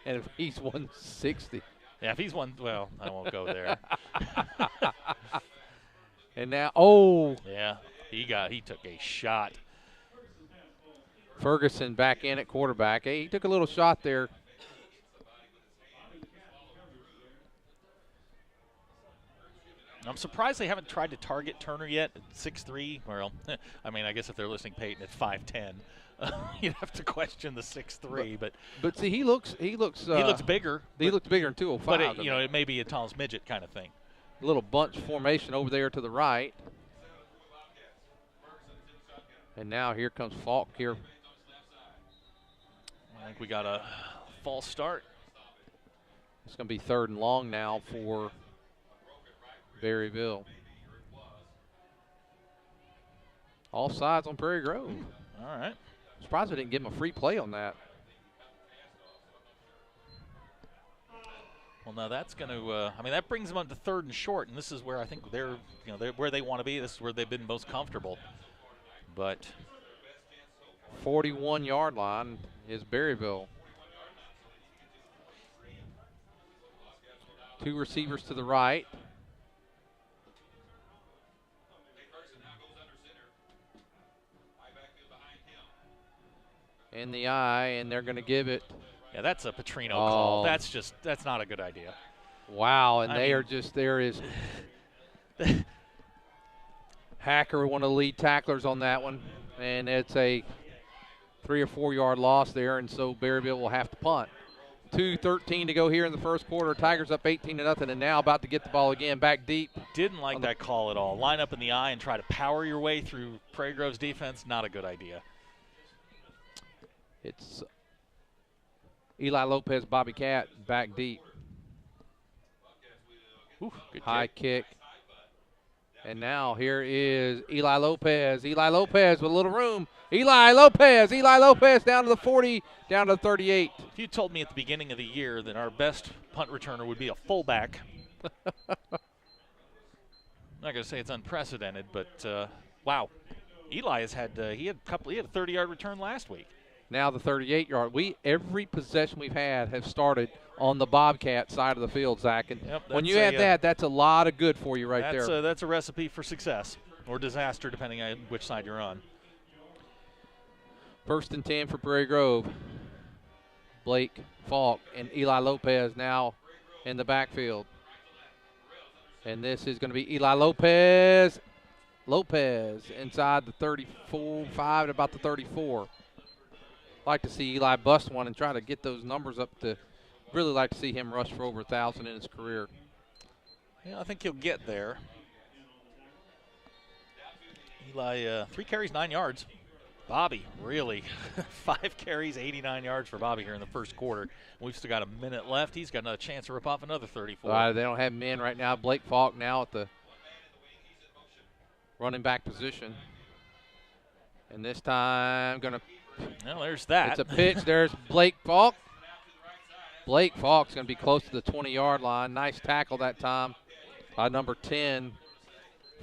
And if he's 160. Yeah, if he's well, I won't go there. And now, yeah, he took a shot. Ferguson back in at quarterback. Hey, he took a little shot there. I'm surprised they haven't tried to target Turner yet at 6'3". Well, I mean, I guess if they're listening Peyton at 5'10", you'd have to question the 6'3". But see, he looks he looks bigger. He looks bigger than 205. But it may be a Tom's midget kind of thing. A little bunch formation over there to the right. And now here comes Falk here. I think we got a false start. It's going to be 3rd and long now for Berryville. All sides on Prairie Grove. All right. Surprised we didn't give him a free play on that. Well, now that's going to, that brings them up to 3rd and short, and this is where I think they're where they want to be. This is where they've been most comfortable. But 41-yard line is Berryville. 2 receivers to the right. In the eye, and they're going to give it. Yeah, that's a Petrino call. That's not a good idea. Wow, and there is Hacker, one of the lead tacklers on that one, and it's a 3 or 4 yard loss there, and so Berryville will have to punt. 2:13 to go here in the first quarter. Tigers up 18-0, and now about to get the ball again back deep. Didn't like that call at all. Line up in the eye and try to power your way through Prairie Grove's defense. Not a good idea. It's Eli Lopez, Bobby Cat, back deep. Ooh, good High kick. And now here is Eli Lopez. Eli Lopez with a little room. Eli Lopez down to the 40, down to the 38. If you told me at the beginning of the year that our best punt returner would be a fullback, I'm not going to say it's unprecedented, but wow. Eli has had he had a 30-yard return last week. Now the 38-yard. Every possession we've had have started on the Bobcat side of the field, Zach. And when you add that, that's a lot of good for you right there. That's a recipe for success or disaster, depending on which side you're on. 1st and 10 for Prairie Grove. Blake Falk and Eli Lopez now in the backfield. And this is going to be Eli Lopez. Lopez inside the 35 to about the 34. Like to see Eli bust one and try to get those numbers up to. Really like to see him rush for over 1,000 in his career. Yeah, I think he'll get there. Eli, 3 carries, 9 yards. Bobby, really, 5 carries, 89 yards for Bobby here in the first quarter. We've still got a minute left. He's got another chance to rip off another 34. They don't have men right now. Blake Falk now at the running back position. And this time going to. Well, there's that. It's a pitch. There's Blake Falk. Blake Falk's going to be close to the 20-yard line. Nice tackle that time by number 10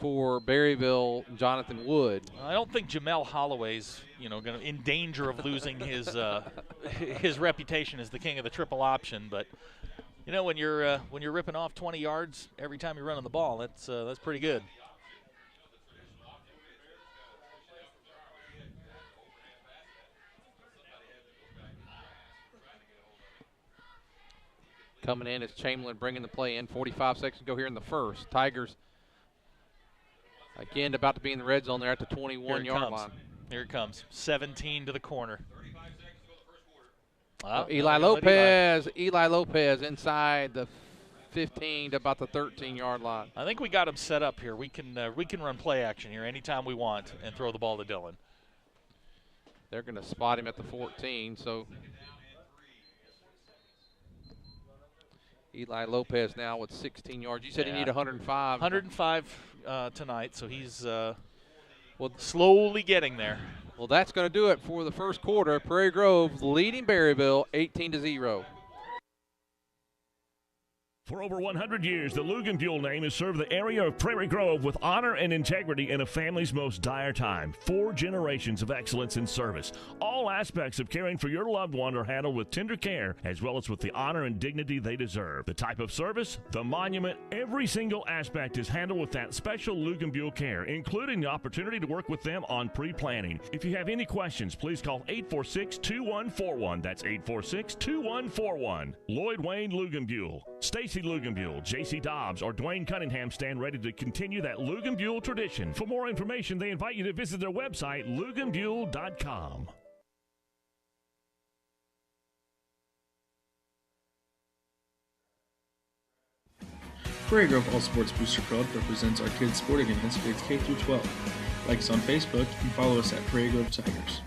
for Berryville, Jonathan Wood. I don't think Jamel Holloway's, in danger of losing his his reputation as the king of the triple option. But when you're ripping off 20 yards every time you're running the ball, that's pretty good. Coming in is Chamberlain bringing the play in. 45 seconds to go here in the first. Tigers, again, about to be in the red zone. They're at the 21-yard line. Here it comes. 17 to the corner. Eli Lopez inside the 15 to about the 13-yard line. I think we got him set up here. We can run play action here anytime we want and throw the ball to Dillon. They're going to spot him at the 14, so Eli Lopez now with 16 yards. You said he needed 105. 105 tonight, so he's slowly getting there. Well, that's going to do it for the first quarter. Prairie Grove leading Berryville 18-0. For over 100 years, the Luganbuhl name has served the area of Prairie Grove with honor and integrity in a family's most dire time. 4 generations of excellence in service. All aspects of caring for your loved one are handled with tender care, as well as with the honor and dignity they deserve. The type of service, the monument, every single aspect is handled with that special Luganbuhl care, including the opportunity to work with them on pre-planning. If you have any questions, please call 846-2141. That's 846-2141. Lloyd Wayne Luganbuhl. Stacy Luganbuhl, J.C. Dobbs, or Dwayne Cunningham stand ready to continue that Luganbuhl tradition. For more information, they invite you to visit their website, luganbuhl.com. Prairie Grove All Sports Booster Club represents our kids' sporting events grades K through 12. Like us on Facebook and follow us at Prairie Grove Tigers.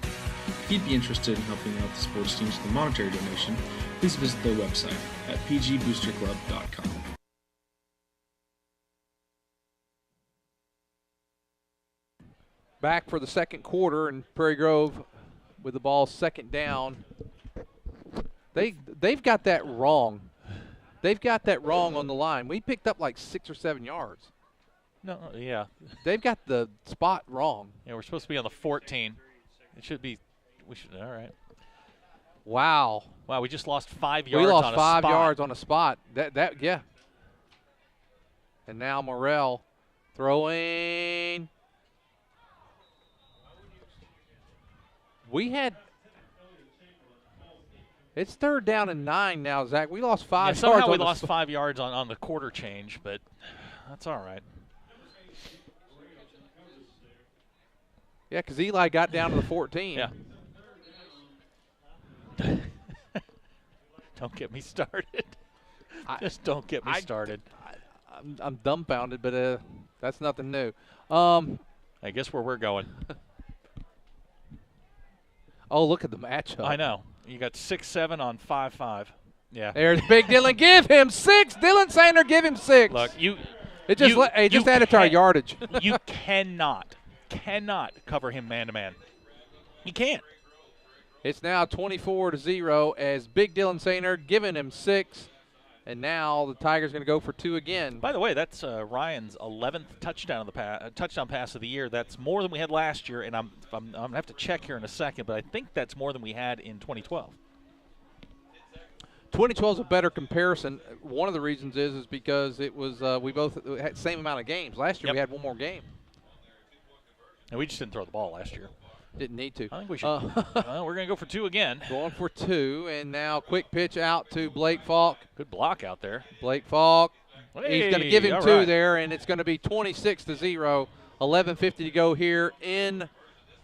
If you'd be interested in helping out the sports teams with a monetary donation, please visit their website at pgboosterclub.com. Back for the second quarter, and Prairie Grove with the ball second down. They've got that wrong. They've got that wrong on the line. We picked up like 6 or 7 yards. No, yeah. They've got the spot wrong. Yeah, we're supposed to be on the 14. It should be. All right. Wow. Wow, we just lost 5 yards. We lost on a 5 spot. yards on a spot. Yeah. And now Morrell throwing. It's 3rd down and 9 now, Zach. We lost 5 yards. Somehow we lost 5 yards on the quarter change, but that's all right. Yeah, because Eli got down to the 14. Yeah. Don't get me started. Just don't get me started. I'm dumbfounded, but that's nothing new. I guess where we're going. Oh, look at the matchup. I know. You got 6-7 on 5-5. Yeah. There's Big Dylan. Give him 6. Dylan Sainer, give him 6. Look, It just added to our yardage. You cannot cover him man-to-man. You can't. It's now 24-0 as Big Dylan Sainer giving him 6. And now the Tigers going to go for 2 again. By the way, that's Ryan's 11th touchdown touchdown pass of the year. That's more than we had last year, and I'm going to have to check here in a second, but I think that's more than we had in 2012. 2012 is a better comparison. One of the reasons is because it was we both had the same amount of games. Last year we had one more game. And we just didn't throw the ball last year. Didn't need to. I think we should. Well, we're going to go for 2 again. Going for 2, and now quick pitch out to Blake Falk. Good block out there. Blake Falk. Hey, he's going to give him 2 right there, and it's going to be 26-0. 11:50 to go here in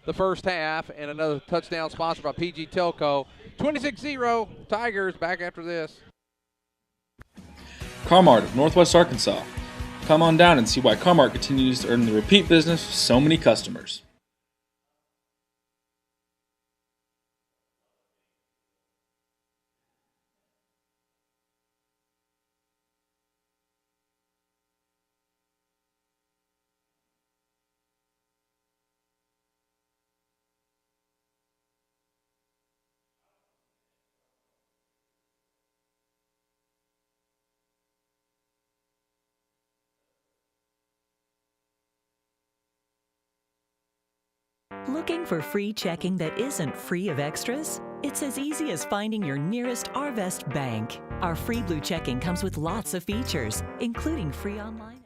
the first half, and another touchdown sponsored by PG Telco. 26-0. Tigers back after this. Carmart of Northwest Arkansas. Come on down and see why Carmart continues to earn the repeat business with so many customers. Looking for free checking that isn't free of extras? It's as easy as finding your nearest Arvest bank. Our free blue checking comes with lots of features, including free online.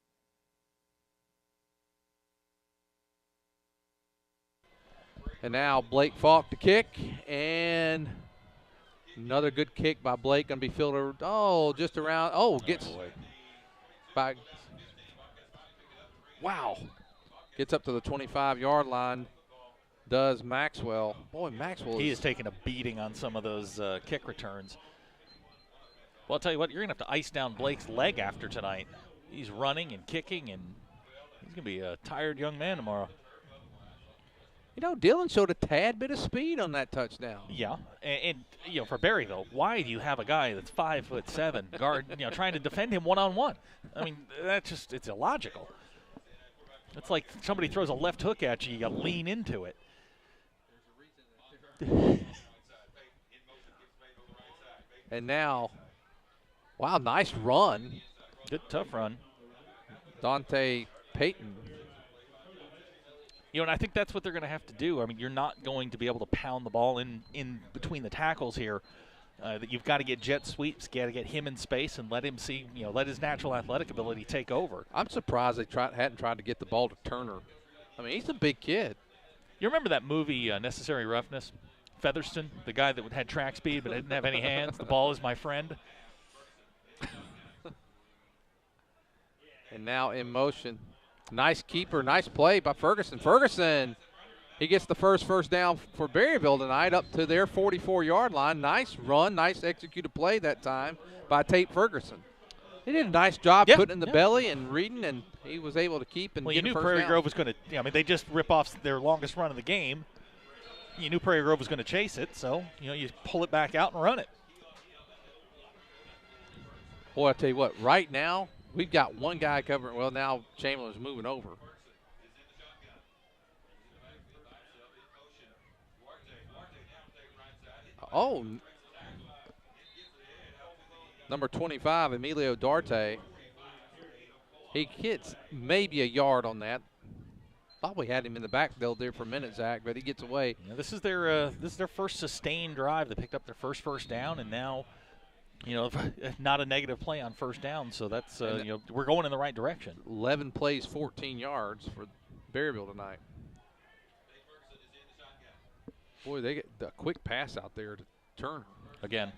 And now Blake Falk to kick, and another good kick by Blake. Going to be fielded, just around. Gets by. Wow. Gets up to the 25-yard line. Does Maxwell. Boy, Maxwell He is taking a beating on some of those kick returns. Well, I'll tell you what, you're going to have to ice down Blake's leg after tonight. He's running and kicking, and he's going to be a tired young man tomorrow. You know, Dylan showed a tad bit of speed on that touchdown. Yeah, and for Berryville, why do you have a guy that's 5'7" guard, trying to defend him one-on-one? I mean, it's illogical. It's like somebody throws a left hook at you got to lean into it. And now, wow, nice run. Good, tough run. Dante Payton. And I think that's what they're going to have to do. I mean, you're not going to be able to pound the ball in between the tackles here. That you've got to get jet sweeps, got to get him in space and let him see, let his natural athletic ability take over. I'm surprised they hadn't tried to get the ball to Turner. I mean, he's a big kid. You remember that movie, Necessary Roughness? Featherston, the guy that had track speed but didn't have any hands. The ball is my friend. And now in motion. Nice keeper, nice play by Ferguson. Ferguson, he gets the first down for Berryville tonight up to their 44-yard line. Nice run, nice executed play that time by Tate Ferguson. He did a nice job putting in the belly and reading, and he was able to keep and well, get you knew first Prairie down. Grove was going to, they just rip off their longest run of the game. You knew Prairie Grove was going to chase it, so, you pull it back out and run it. Boy, I tell you what, right now, we've got one guy covering. Well, now Chamberlain's moving over. Oh, number 25, Emilio Duarte. He hits maybe a yard on that. Thought we had him in the backfield there for a minute, Zach, but he gets away. Yeah, this is their first sustained drive. They picked up their first down, and now, not a negative play on first down. So that's we're going in the right direction. 11 plays, 14 yards for Berryville tonight. Boy, they get the quick pass out there to Turner. Again.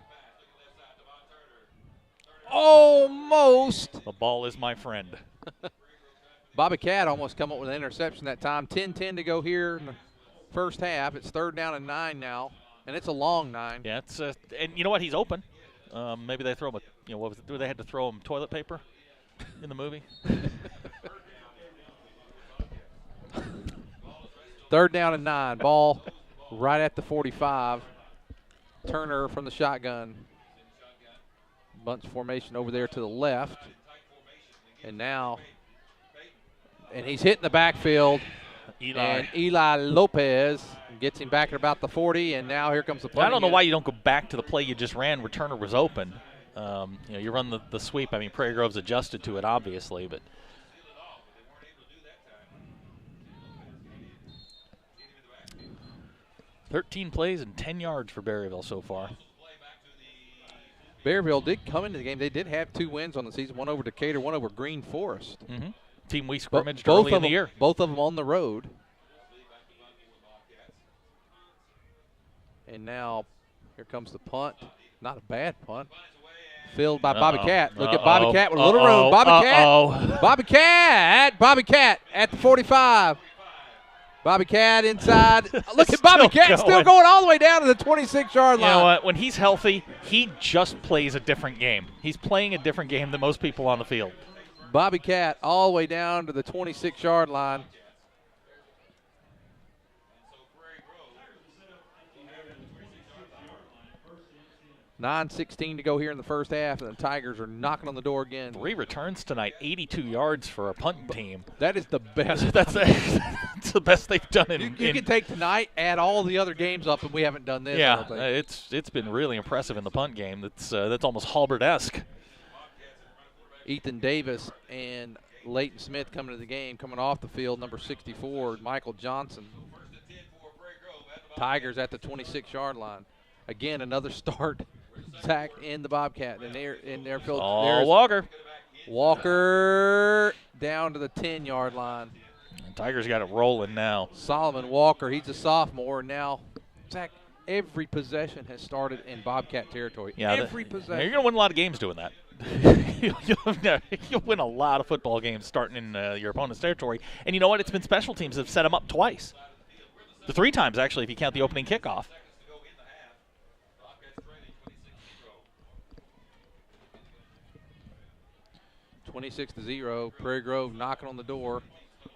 Almost. The ball is my friend. Bobby Catt almost come up with an interception that time. 10-10 to go here in the first half. It's 3rd down and 9 now, and it's a long 9. Yeah, it's and you know what? He's open. Maybe they throw him what was it? They had to throw him toilet paper in the movie. 3rd down and 9. Ball right at the 45. Turner from the shotgun. Bunch formation over there to the left. And now, and he's hitting the backfield. And Eli Lopez gets him back at about the 40, and now here comes the play. I don't know why you don't go back to the play you just ran where Turner was open. You run the sweep. I mean, Prairie Grove's adjusted to it, obviously, but 13 plays and 10 yards for Berryville so far. Berryville did come into the game. They did have 2 wins on the season, one over Decatur, one over Green Forest. Mm-hmm. Team we scrimmaged early in the year. Both of them on the road. And now here comes the punt. Not a bad punt. Filled by Bobby Cat. Look at Bobby Cat with a little room. Bobby Cat at the 45. Bobby Cat inside. Look at Bobby Cat still going all the way down to the 26-yard line. You know what? When he's healthy, he just plays a different game. He's playing a different game than most people on the field. Bobby Cat all the way down to the 26-yard line. $9:16 to go here in the first half, and the Tigers are knocking on the door again. 3 returns tonight, 82 yards for a punt team. That is the best. That's the best they've done in. You can take tonight, add all the other games up, and we haven't done this. Yeah, it's been really impressive in the punt game. That's almost Halbert-esque. Ethan Davis and Leighton Smith coming to the game, coming off the field, number 64, Michael Johnson. Tigers at the 26-yard line. Again, another start. Zach in the Bobcat, and they're in their field. Walker down to the 10-yard line. And Tigers got it rolling now. Solomon Walker, he's a sophomore. Now, Zach, every possession has started in Bobcat territory. Yeah, every possession. You're going to win a lot of games doing that. You'll win a lot of football games starting in your opponent's territory. And you know what? It's been special teams that have set them up twice. 3 times, actually, if you count the opening kickoff. 26-0, Prairie Grove knocking on the door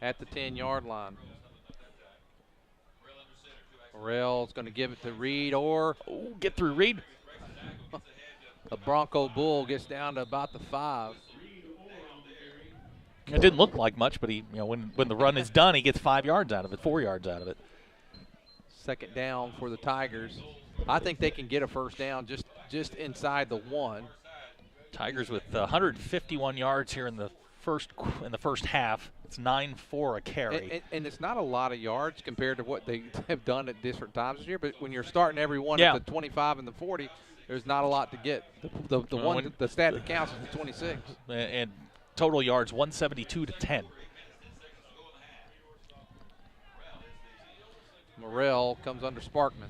at the 10-yard line. Morrell's going to give it to Reed, or get through Reed. The Bronco Bull gets down to about the 5. It didn't look like much, but he, when the run is done, he gets 5 yards out of it, 4 yards out of it. Second down for the Tigers. I think they can get a first down just inside the 1. Tigers with 151 yards here in the first half. It's 9-4 a carry. And it's not a lot of yards compared to what they have done at different times this year. But when you're starting every one at the 25 and the 40, there's not a lot to get. The stat that counts is the 26. And total yards 172 to 10. Morrell comes under Sparkman.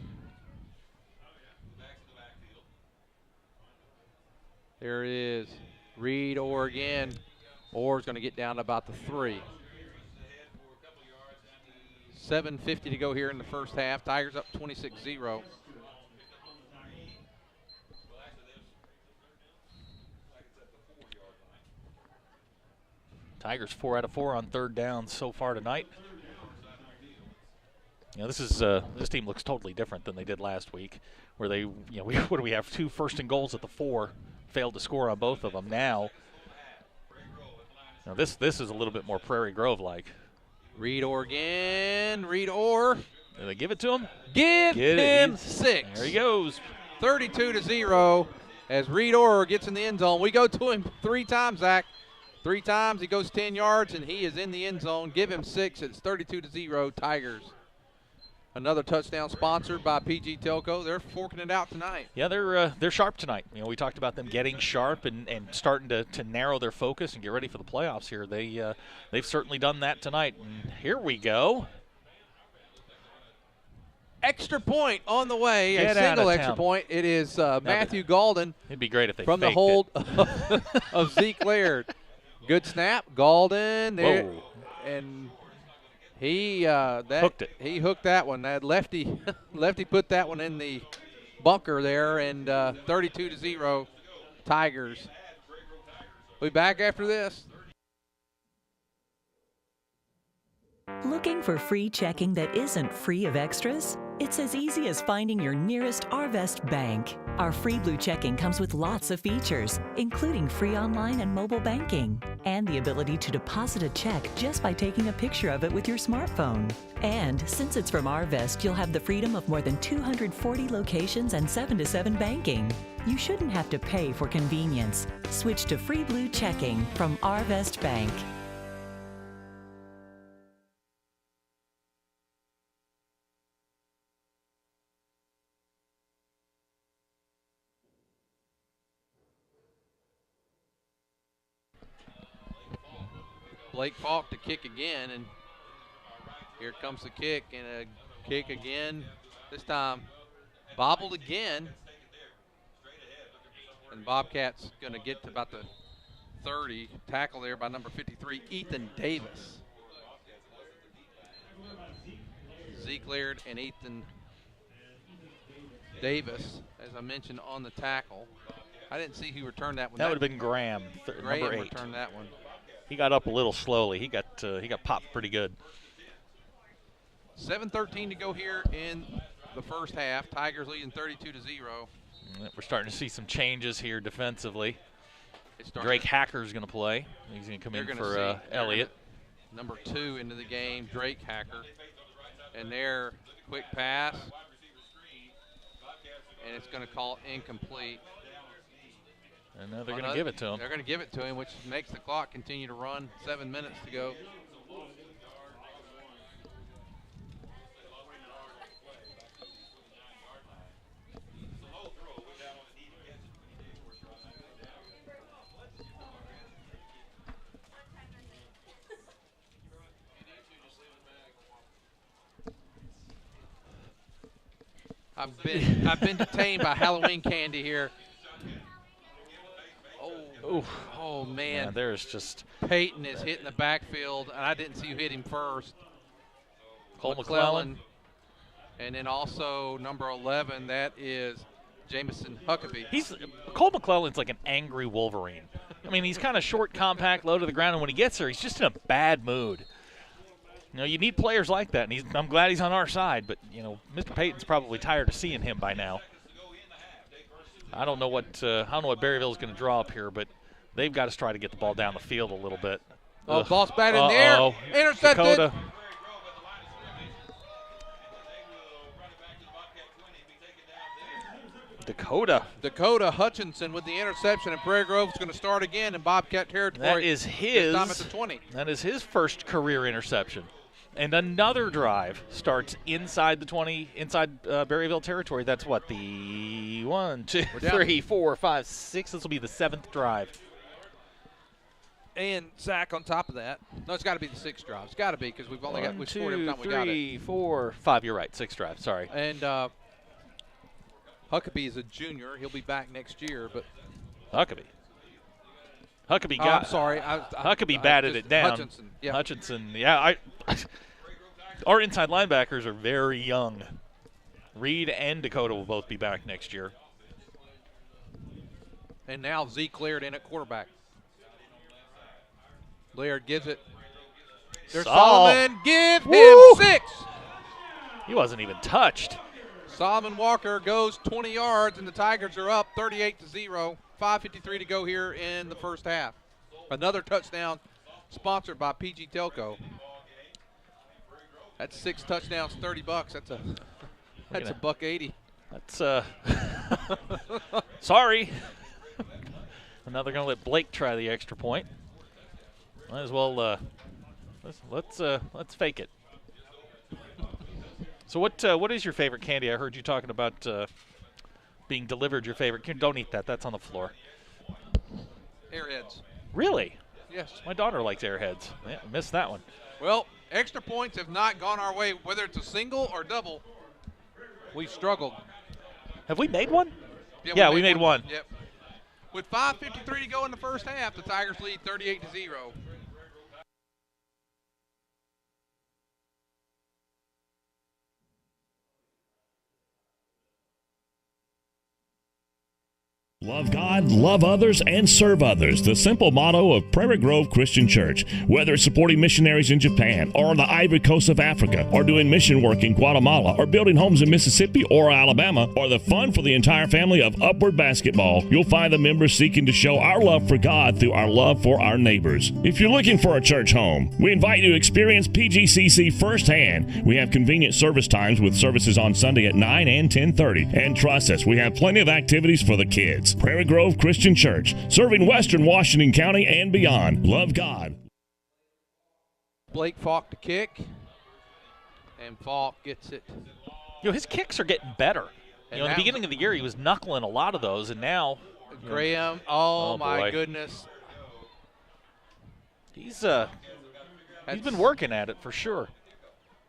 There it is. Reed, Orr again. Orr's going to get down to about the 3. 7:50 to go here in the first half. Tigers up 26-0. Tigers 4 out of 4 on third down so far tonight. This team looks totally different than they did last week, where they, what do we have? 2 first and goals at the 4. Failed to score on both of them. Now this is a little bit more Prairie Grove-like. Reed Orr again. Reed Orr. Did they give it to him? Give him 6. There he goes. 32-0 as Reed Orr gets in the end zone. We go to him 3 times, Zach. 3 times. He goes 10 yards, and he is in the end zone. Give him 6. It's 32-0 Tigers. Another touchdown sponsored by PG Telco. They're forking it out tonight. Yeah, they're sharp tonight. We talked about them getting sharp and starting to narrow their focus and get ready for the playoffs here. They've certainly done that tonight. And here we go. Extra point on the way. Get a single out of extra town. point. It is Matthew Galden. It'd be great if they from the faked hold it. of Zeke Laird. Good snap. Galden there. Whoa. And he hooked it. He hooked that one. That lefty put that one in the bunker there, and 32-0 Tigers. We'll be back after this. Looking for free checking that isn't free of extras? It's as easy as finding your nearest Arvest bank. Our free Blue Checking comes with lots of features, including free online and mobile banking, and the ability to deposit a check just by taking a picture of it with your smartphone. And since it's from Arvest, you'll have the freedom of more than 240 locations and 7-to-7 banking. You shouldn't have to pay for convenience. Switch to free Blue Checking from Arvest Bank. Blake Falk to kick again, and here comes the kick, and a kick again. This time bobbled again, and Bobcats going to get to about the 30. Tackle there by number 53, Ethan Davis. Zeke Laird and Ethan Davis, as I mentioned, on the tackle. I didn't see who returned that one. That would have been Graham, number 8. Returned that one. He got up a little slowly. He got popped pretty good. 7:13 to go here in the first half. Tigers leading 32-0. We're starting to see some changes here defensively. Drake Hacker's going to play. He's going to come in for Elliott. Number 2 into the game, Drake Hacker. And there, quick pass. And it's going to call it incomplete. And now they're going to give it to him. They're going to give it to him, which makes the clock continue to run. 7 minutes to go. I've been detained by Halloween candy here. Oh man. Yeah, there's just Peyton is hitting the backfield, and I didn't see who hit him first. Cole McClellan. And then also number 11, that is Jamison Huckabee. Cole McClellan's like an angry Wolverine. I mean, he's kind of short, compact, low to the ground, and when he gets there, he's just in a bad mood. You know, you need players like that, and I'm glad he's on our side, but, you know, Mr. Payton's probably tired of seeing him by now. I don't know what Berryville's going to draw up here, but they've got to try to get the ball down the field a little bit. Oh, ball's bad in there. Intercepted. Dakota Hutchinson with the interception, and Prairie Grove's going to start again in Bobcat territory. That is his. Time at the 20. That is his first career interception. And another drive starts inside the 20, inside Berryville territory. That's what, the 1, 2, 3, 4, 5, 6. This will be the 7th drive. And sack on top of that. No, it's got to be the 6th drive. It's got to be because we've only got, we scored every time we got it. 3, 4, 5. You're right. 6th drive. Sorry. And Huckabee is a junior. He'll be back next year. But Huckabee got. I'm sorry. Huckabee batted it down. Hutchinson. Yeah. Hutchinson. Yeah. Our inside linebackers are very young. Reed and Dakota will both be back next year. And now Zeke Laird in at quarterback. Laird gives it. There's Solomon. Give him 6. He wasn't even touched. Solomon Walker goes 20 yards, and the Tigers are up 38-0. 5:53 to go here in the first half. Another touchdown sponsored by PG Telco. That's 6 touchdowns, $30. That's a $1.80. That's sorry. And now they're going to let Blake try the extra point. Might as well let's fake it. So what is your favorite candy? I heard you talking about being delivered your favorite. Don't eat that. That's on the floor. Airheads. Really? Yes. My daughter likes Airheads. Yeah, missed that one. Well, extra points have not gone our way, whether it's a single or double. We've struggled. Have we made one? Yeah, we made one. Yep. With 5:53 to go in the first half, the Tigers lead 38-0. Love God, love others, and serve others. The simple motto of Prairie Grove Christian Church. Whether it's supporting missionaries in Japan or on the Ivory Coast of Africa or doing mission work in Guatemala or building homes in Mississippi or Alabama or the fun for the entire family of Upward Basketball, you'll find the members seeking to show our love for God through our love for our neighbors. If you're looking for a church home, we invite you to experience PGCC firsthand. We have convenient service times with services on Sunday at 9 and 10:30. And trust us, we have plenty of activities for the kids. Prairie Grove Christian Church, serving Western Washington County and beyond. Love God. Blake Falk to kick, and Falk gets it. His kicks are getting better. In the beginning of the year, he was knuckling a lot of those, and now Graham. Oh my boy. goodness. He's been working at it for sure.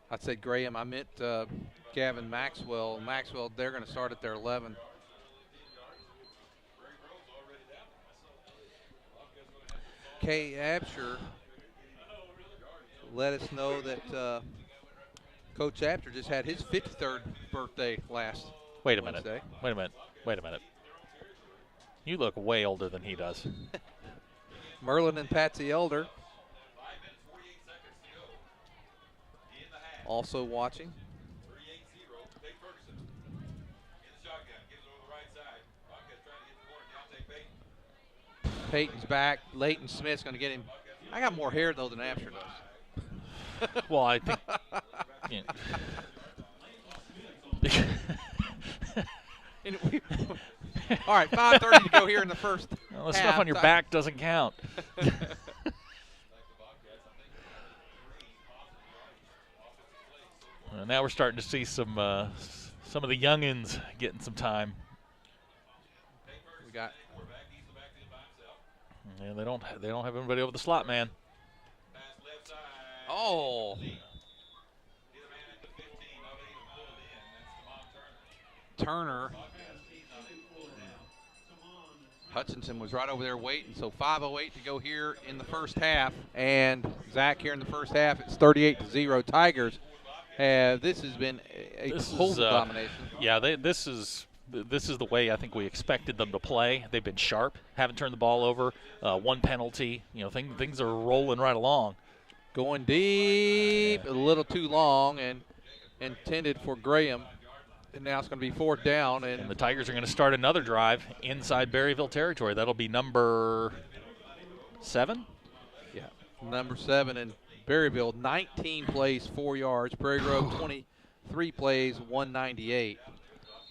I said Graham. I meant Gavin Maxwell. Maxwell, they're going to start at their 11. Kay Absher let us know that Coach Absher just had his 53rd birthday last Wednesday. Wait a minute. You look way older than he does. Merlin and Patsy Elder also watching. Peyton's back. Leighton Smith's going to get him. I got more hair, though, than Absher does. Well, I think. All right, 5:30 to go here in the first Well, the stuff on your back doesn't count. Now we're starting to see some of the youngins getting some time. We got. Yeah, they don't have anybody over the slot man. Oh. Turner. Hutchinson was right over there waiting, so 5:08 to go here in the first half. And Zach here in the first half, it's 38-0 Tigers. This has been a total domination. Yeah, this is the way I think we expected them to play. They've been sharp, haven't turned the ball over, one penalty. Things are rolling right along. Going deep, a little too long, and intended for Graham. And now it's going to be fourth down. And the Tigers are going to start another drive inside Berryville territory. That'll be number 7? Yeah, number 7. And Berryville, 19 plays, 4 yards. Prairie Grove, 23 plays, 198.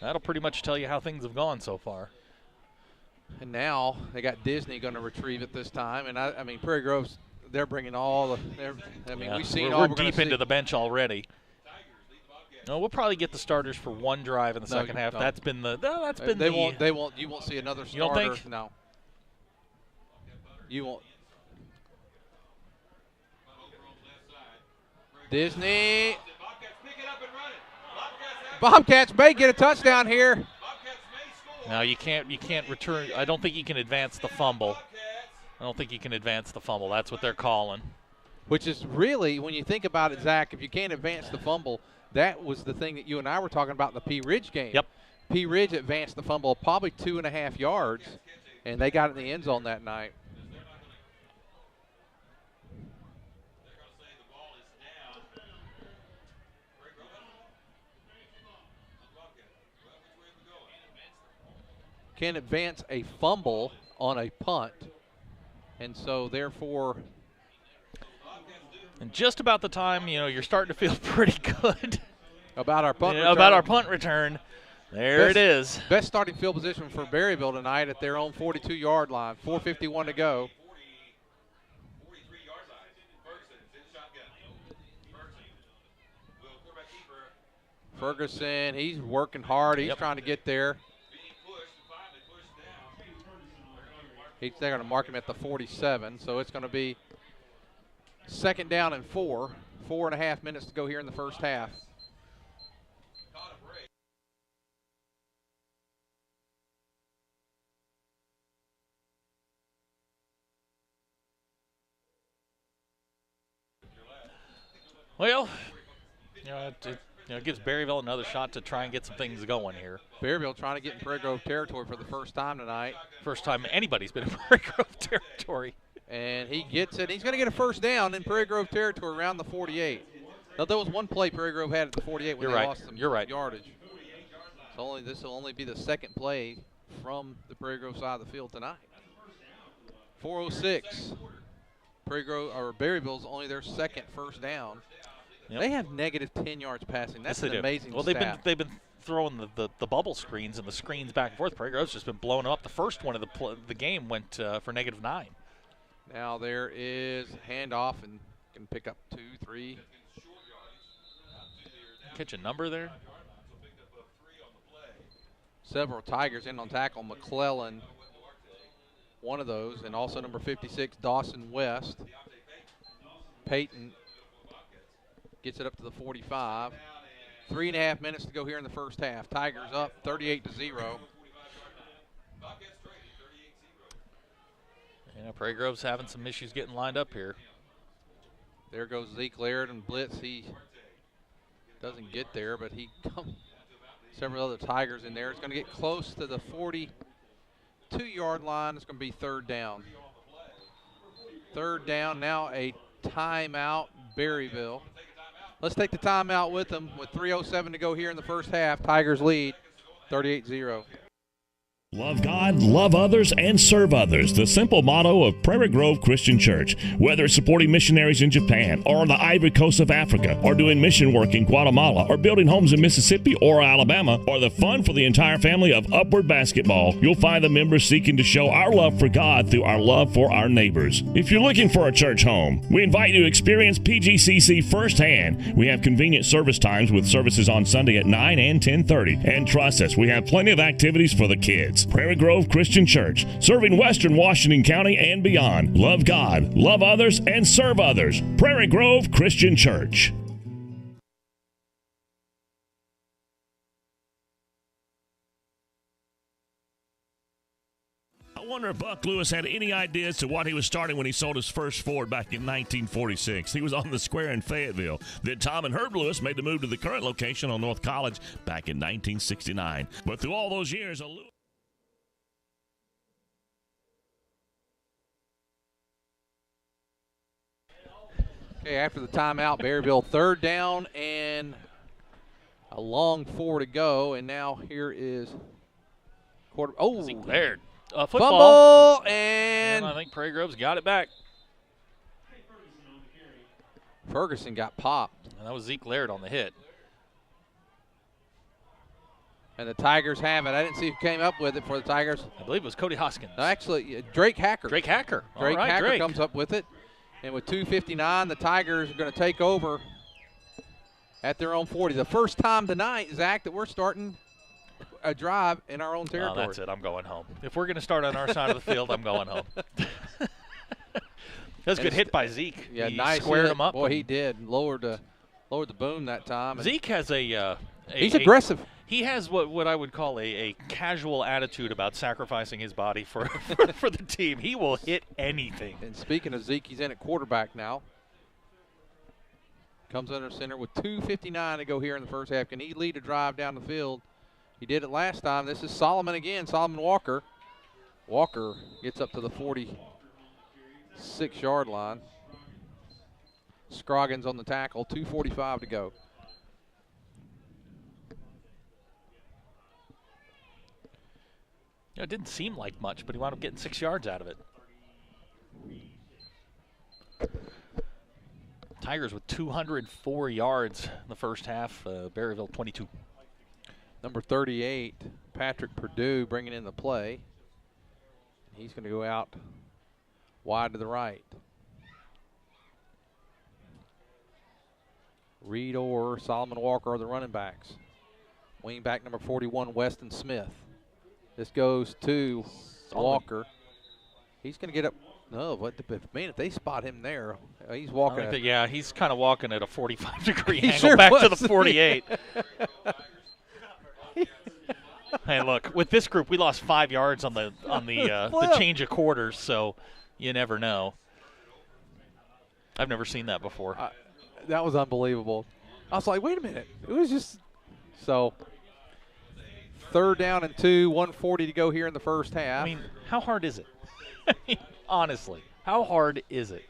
That'll pretty much tell you how things have gone so far. And now they got Disney going to retrieve it this time. And, I mean, Prairie Grove's, they're bringing all the we've seen all we're deep into the bench already. No, we'll probably get the starters for one drive in the second half. No. That's been They won't. You won't see another starter. You don't think? No. You won't. Disney. Bobcats may get a touchdown here. No, you can't return. I don't think you can advance the fumble. That's what they're calling. Which is really, when you think about it, Zach, if you can't advance the fumble, that was the thing that you and I were talking about in the P. Ridge game. Yep. P. Ridge advanced the fumble probably 2.5 yards, and they got it in the end zone that night. Can advance a fumble on a punt, and so therefore. And just about the time you're starting to feel pretty good about our punt return. About our punt return. There it is. Best starting field position for Berryville tonight at their own 42-yard line. 4:51 to go. Ferguson, he's working hard. He's trying to get there. They're going to mark him at the 47, so it's going to be second down and 4. 4.5 minutes to go here in the first half. Well, It gives Berryville another shot to try and get some things going here. Berryville trying to get in Prairie Grove territory for the first time tonight. First time anybody's been in Prairie Grove territory. And he gets it. He's going to get a first down in Prairie Grove territory around the 48. Now, there was one play Prairie Grove had at the 48 when they lost some yardage. So this will only be the second play from the Prairie Grove side of the field tonight. 4:06. Prairie Grove or Berryville's only their second first down. Yep. They have negative 10 yards passing. That's an amazing stat. Well, they've been throwing the bubble screens and the screens back and forth. Prairie Grove's just been blowing up. The first one of the game went for -9. Now there is handoff and can pick up 2, 3. Catch a number there. Several Tigers in on tackle. McClellan, one of those, and also number 56, Dawson West. Peyton gets it up to the 45. 3.5 minutes to go here in the first half. Tigers up 38-0. Prairie Grove's having some issues getting lined up here. There goes Zeke Laird and blitz. He doesn't get there, but he comes. Several other Tigers in there. It's going to get close to the 42-yard line. It's going to be third down. Third down, now a timeout, Berryville. Let's take the timeout with them with 3:07 to go here in the first half. Tigers lead 38-0. Love God, love others, and serve others. The simple motto of Prairie Grove Christian Church. Whether it's supporting missionaries in Japan or on the Ivory Coast of Africa or doing mission work in Guatemala or building homes in Mississippi or Alabama or the fun for the entire family of Upward Basketball, you'll find the members seeking to show our love for God through our love for our neighbors. If you're looking for a church home, we invite you to experience PGCC firsthand. We have convenient service times with services on Sunday at 9 and 10:30. And trust us, we have plenty of activities for the kids. Prairie Grove Christian Church, serving Western Washington County and beyond. Love God, love others, and serve others. Prairie Grove Christian Church. I wonder if Buck Lewis had any idea as to what he was starting when he sold his first Ford back in 1946. He was on the square in Fayetteville. Then Tom and Herb Lewis made the move to the current location on North College back in 1969. But through all those years, Okay, after the timeout, Berryville third down and a long 4 to go. And now here is quarter. Oh, Zeke Laird. Football. Fumble, and I think Prairie Grove's got it back. Ferguson got popped. And that was Zeke Laird on the hit. And the Tigers have it. I didn't see who came up with it for the Tigers. I believe it was Cody Hoskins. No, actually, Drake Hacker. Drake Hacker. Drake All right, Hacker Drake comes up with it. And with 2:59, the Tigers are going to take over at their own 40. The first time tonight, Zach, that we're starting a drive in our own territory. Oh, that's it. I'm going home. If we're going to start on our side of the field, I'm going home. That was a good hit by Zeke. Yeah, he nice squared hit. him up. Boy, he did. Lowered the boom that time. Zeke has he's aggressive. He has what I would call a casual attitude about sacrificing his body for for the team. He will hit anything. And speaking of Zeke, he's in at quarterback now. Comes under center with 2:59 to go here in the first half. Can he lead a drive down the field? He did it last time. This is Solomon again, Solomon Walker. Walker gets up to the 46-yard line. Scroggins on the tackle, 2:45 to go. It didn't seem like much, but he wound up getting 6 yards out of it. Tigers with 204 yards in the first half. Berryville 22. Number 38, Patrick Perdue, bringing in the play. He's going to go out wide to the right. Reed or Solomon Walker are the running backs. Wing back number 41, Weston Smith. This goes to Walker. He's going to get up. No, but man, if they spot him there, he's walking. Yeah, he's kind of walking at a 45-degree angle sure back was. to the 48. Hey, look, with this group, we lost 5 yards on the change of quarters, so you never know. I've never seen that before. That was unbelievable. I was like, wait a minute. It was just so. 3rd down and 2, 1:40 to go here in the first half. I mean, how hard is it? I mean, honestly, how hard is it?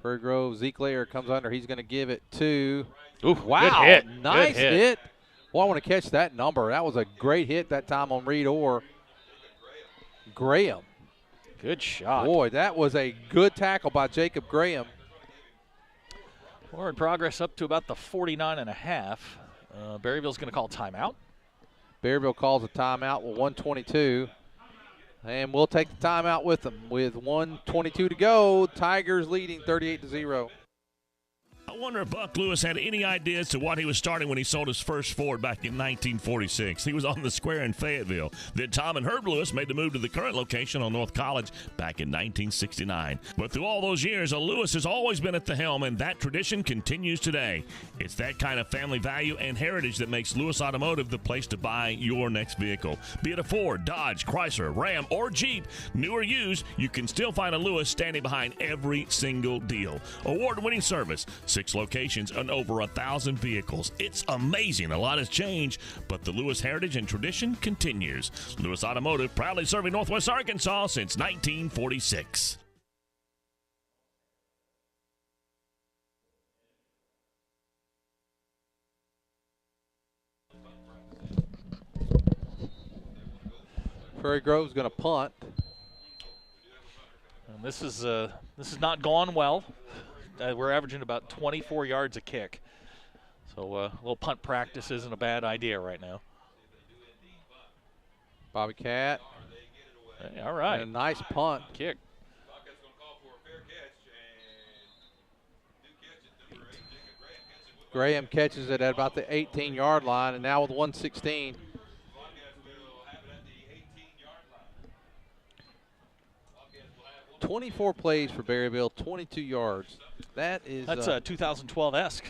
Prairie Grove, Zeke Lair comes under. He's going to give it to. Ooh, Wow, good hit. nice Good hit. Well, I want to catch that number. That was a great hit that time on Reed Orr. Graham. Good shot. Boy, that was a good tackle by Jacob Graham. Forward progress up to about the 49.5. Berryville's going to call timeout. Berryville calls a timeout with 1:22. And we'll take the timeout with them. With 1:22 to go, Tigers leading 38-0. I wonder if Buck Lewis had any idea as to what he was starting when he sold his first Ford back in 1946. He was on the square in Fayetteville. Then Tom and Herb Lewis made the move to the current location on North College back in 1969. But through all those years, a Lewis has always been at the helm, and that tradition continues today. It's that kind of family value and heritage that makes Lewis Automotive the place to buy your next vehicle. Be it a Ford, Dodge, Chrysler, Ram, or Jeep, new or used, you can still find a Lewis standing behind every single deal. Award-winning service, 6 locations and over 1,000 vehicles. It's amazing. A lot has changed, but the Lewis heritage and tradition continues. Lewis Automotive, proudly serving Northwest Arkansas since 1946. Prairie Grove's going to punt. And this is not gone well. We're averaging about 24 yards a kick. So a little punt practice isn't a bad idea right now. Bobby Cat. Hey, all right. And a nice punt. Kick. Graham catches it at about the 18-yard line, and now with 1:16. "24 plays for Berryville, 22 yards. That's 2012-esque.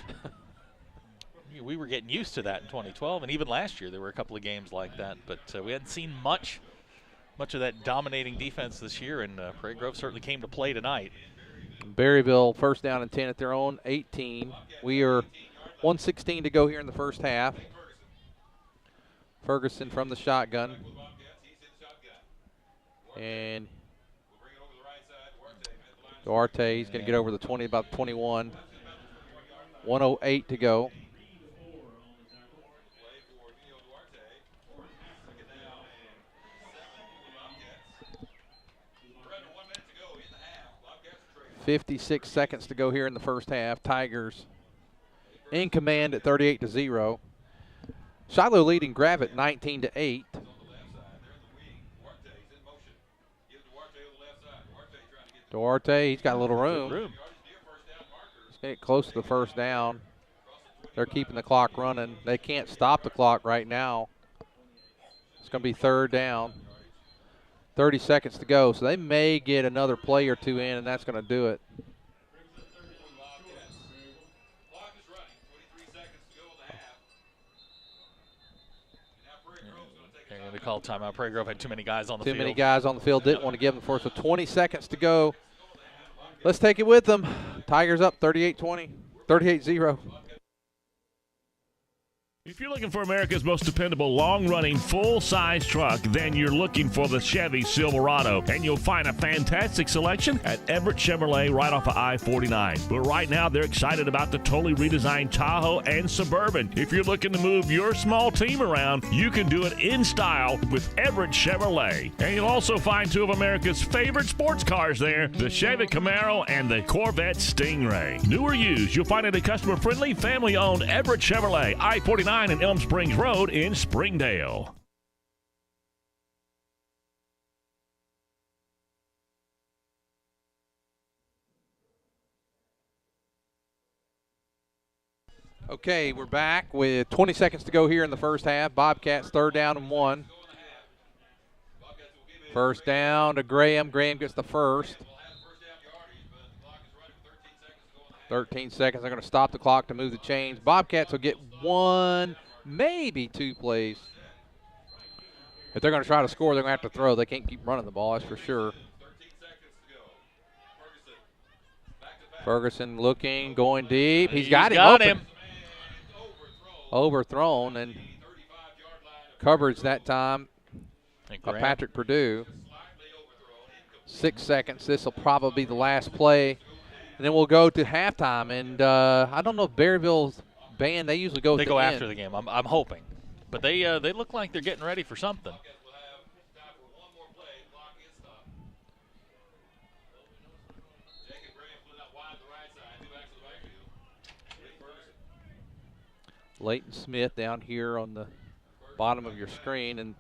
We were getting used to that in 2012, and even last year there were a couple of games like that. But we hadn't seen much of that dominating defense this year, and Prairie Grove certainly came to play tonight. Berryville 1st down and 10 at their own 18. We are 1:16 to go here in the first half. Ferguson from the shotgun. And Duarte, he's going to get over the 20, about 21. 1:08 to go. .56 seconds to go here in the first half. Tigers in command at 38-0. Shiloh leading Gravett 19-8. Duarte, he's got a little room. He's getting close to the first down. They're keeping the clock running. They can't stop the clock right now. It's going to be 3rd down. 30 seconds to go, so they may get another play or two in, and that's going to do it. They're going to call timeout. Prairie Grove had too many guys on the field. Too many guys on the field, didn't want to give them for us. So 20 seconds to go. Let's take it with them. Tigers up 38-20, 38-0. If you're looking for America's most dependable, long-running, full-size truck, then you're looking for the Chevy Silverado. And you'll find a fantastic selection at Everett Chevrolet right off of I-49. But right now, they're excited about the totally redesigned Tahoe and Suburban. If you're looking to move your small team around, you can do it in style with Everett Chevrolet. And you'll also find 2 of America's favorite sports cars there, the Chevy Camaro and the Corvette Stingray. New or used, you'll find it a customer-friendly, family-owned Everett Chevrolet, I-49 and Elm Springs Road in Springdale. Okay, we're back with 20 seconds to go here in the first half. Bobcats 3rd down and 1. 1st down to Graham. Graham gets the first. 13 seconds. They're going to stop the clock to move the chains. Bobcats will get 1, maybe 2 plays. If they're going to try to score, they're going to have to throw. They can't keep running the ball, that's for sure. Ferguson looking, going deep. He's got him. Overthrown and coverage that time by Patrick Purdue. 6 seconds. This will probably be the last play. And then we'll go to halftime. And I don't know if Berryville's band, they usually go at the end. After the game. I'm hoping. But they look like they're getting ready for something. Leighton Smith down here on the bottom of your screen, and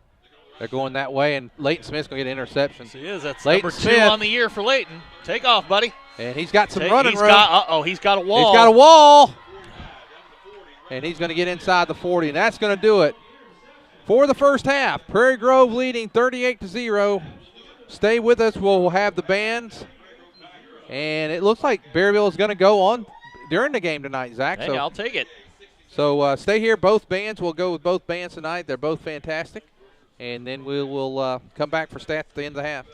they're going that way, and Leighton Smith's going to get an interception. Yes, he is. That's Leighton number 2 Smith on the year for Leighton. Take off, buddy. And he's got some running room. He's got a wall. He's got a wall. And he's going to get inside the 40, and that's going to do it for the first half. Prairie Grove leading 38-0. Stay with us. We'll have the bands. And it looks like Berryville is going to go on during the game tonight, Zach. Hey, I'll take it. So stay here. Both bands. We'll go with both bands tonight. They're both fantastic. And then we'll come back for stats at the end of the half.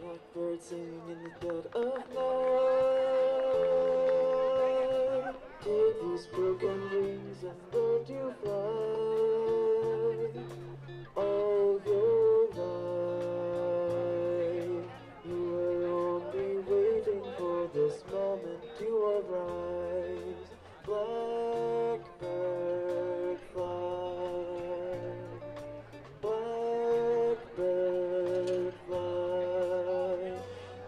Blackbird singing in the dead of night. Take these broken wings and let you fly all your life. You were only waiting for this moment to arise. Blackbird fly, blackbird fly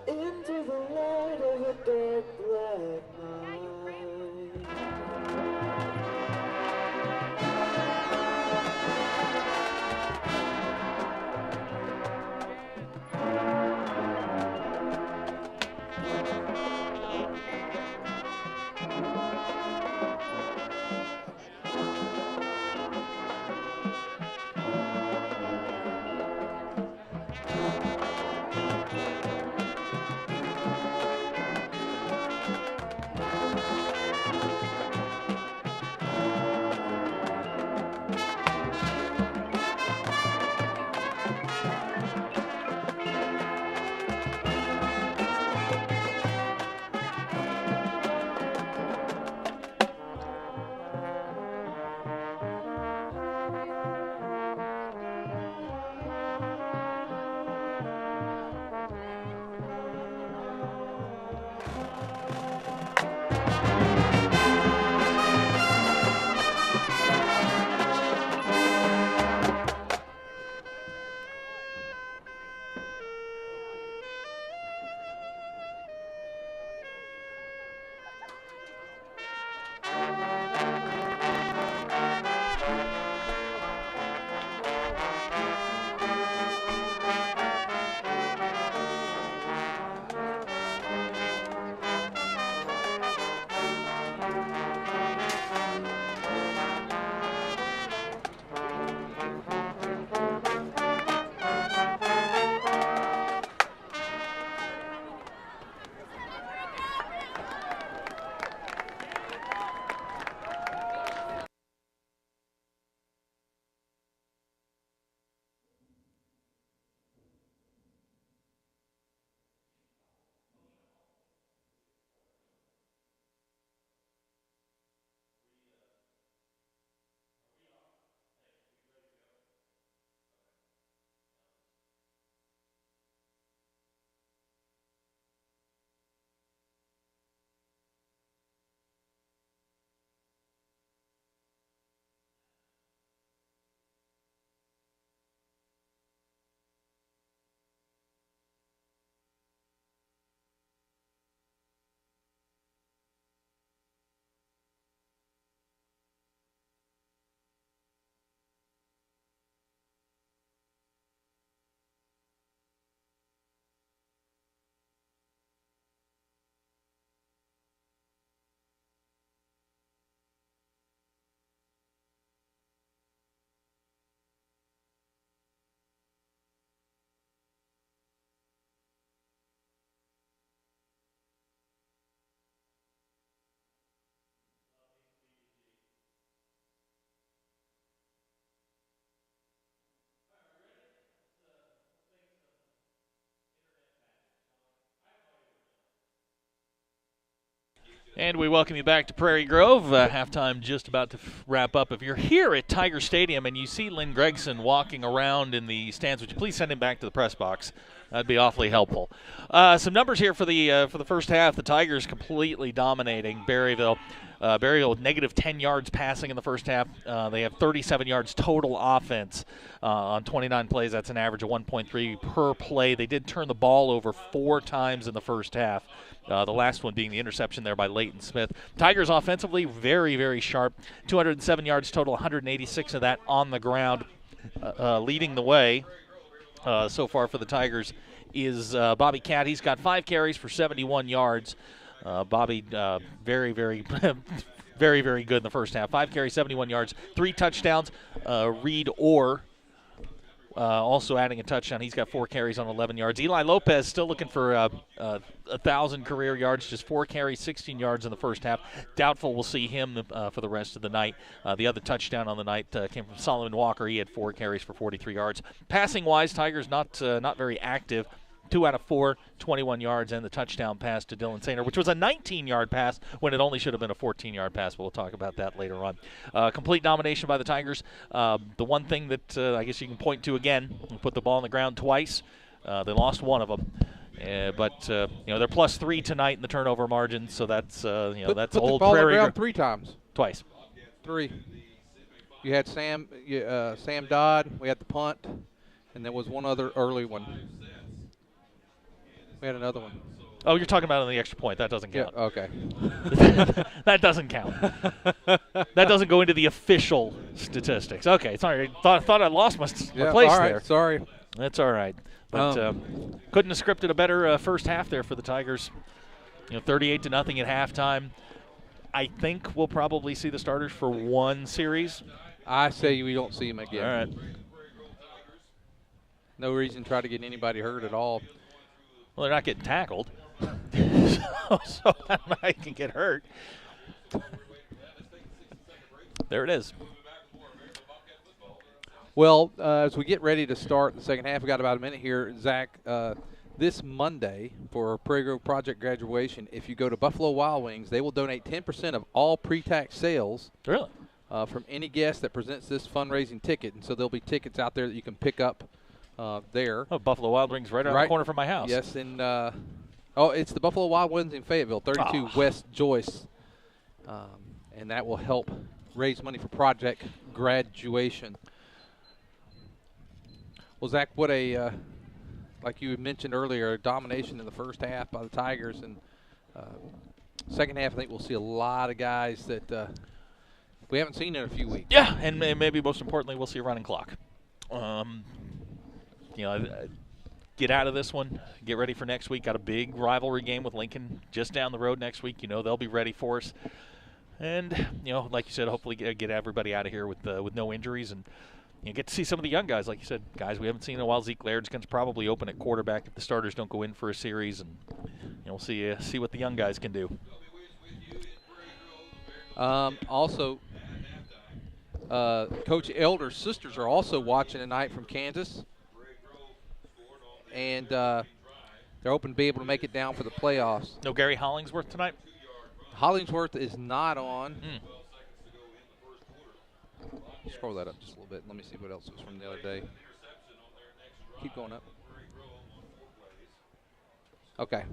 into the light of a dark black night. And we welcome you back to Prairie Grove. Halftime just about to wrap up. If you're here at Tiger Stadium and you see Lynn Gregson walking around in the stands, would you please send him back to the press box? That'd be awfully helpful. Some numbers here for the first half. The Tigers completely dominating Berryville. Berryville with negative 10 yards passing in the first half. They have 37 yards total offense on 29 plays. That's an average of 1.3 per play. They did turn the ball over 4 times in the first half. The last one being the interception there by Leighton Smith. Tigers offensively very, very sharp. 207 yards total, 186 of that on the ground. Leading the way so far for the Tigers is Bobby Catt. He's got 5 carries for 71 yards. Bobby, very, very, very, very good in the first half. 5 carries, 71 yards, 3 touchdowns. Reed Orr also adding a touchdown. He's got 4 carries on 11 yards. Eli Lopez still looking for 1,000 career yards, just 4 carries, 16 yards in the first half. Doubtful we'll see him for the rest of the night. The other touchdown on the night came from Solomon Walker. He had 4 carries for 43 yards. Passing-wise, Tigers not very active. 2 out of 4, 21 yards, and the touchdown pass to Dylan Sainer, which was a 19-yard pass when it only should have been a 14-yard pass, but we'll talk about that later on. Complete domination by the Tigers. The one thing that I guess you can point to again, we put the ball on the ground twice. They lost one of them. But they're +3 tonight in the turnover margin, so that's that's put old the ball Prairie. on the ground 3 times. Twice. 3. You had Sam Dodd. We had the punt, and there was one other early one. We had another one. Oh, you're talking about on the extra point. That doesn't count. Yeah, okay. That doesn't count. That doesn't go into the official statistics. Okay, sorry. Thought I lost my place all right, there. Sorry. That's all right. But couldn't have scripted a better first half there for the Tigers. 38-0 at halftime. I think we'll probably see the starters for one series. I say we don't see them again. All right. No reason to try to get anybody hurt at all. Well, they're not getting tackled, so I can get hurt. There it is. Well, as we get ready to start the second half, we got about a minute here. Zach, this Monday for Prairie Grove Project graduation, if you go to Buffalo Wild Wings, they will donate 10% of all pre-tax sales. Really? From any guest that presents this fundraising ticket. And so there'll be tickets out there that you can pick up there. Oh, Buffalo Wild Wings right around the corner from my house. Yes, and it's the Buffalo Wild Wings in Fayetteville, 32 West Joyce. And that will help raise money for Project graduation. Well, Zach, what a, like you mentioned earlier, a domination in the first half by the Tigers. And second half, I think we'll see a lot of guys that we haven't seen in a few weeks. Yeah, and maybe most importantly, we'll see a running clock. Get out of this one. Get ready for next week. Got a big rivalry game with Lincoln just down the road next week. They'll be ready for us. And, like you said, hopefully get everybody out of here with no injuries and get to see some of the young guys. Like you said, guys we haven't seen in a while. Zeke Laird's going to probably open at quarterback if the starters don't go in for a series. And we'll see what the young guys can do. Also, Coach Elder's sisters are also watching tonight from Kansas. And they're hoping to be able to make it down for the playoffs. No Gary Hollingsworth tonight? Hollingsworth is not on. Scroll that up just a little bit. Let me see what else was from the other day. Keep going up. Okay.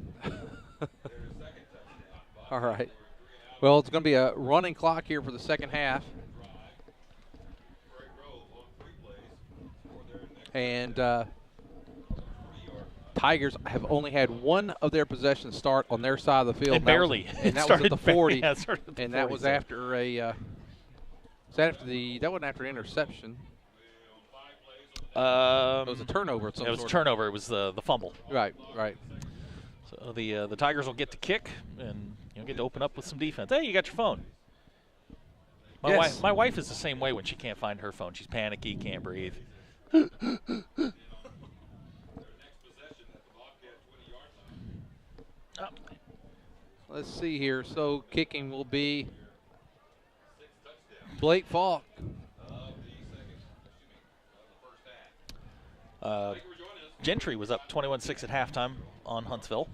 All right. Well, it's going to be a running clock here for the second half. And Tigers have only had one of their possessions start on their side of the field. And barely. And that was at the 40. Yeah, at the and 40, that was after a that wasn't after an interception. It was a turnover of some sort. It was sort. a turnover. It was the fumble. Right. So the Tigers will get to kick and get to open up with some defense. Hey, you got your phone. My wife is the same way when she can't find her phone. She's panicky, can't breathe. Let's see here. So kicking will be Blake Falk. Gentry was up 21-6 at halftime on Huntsville.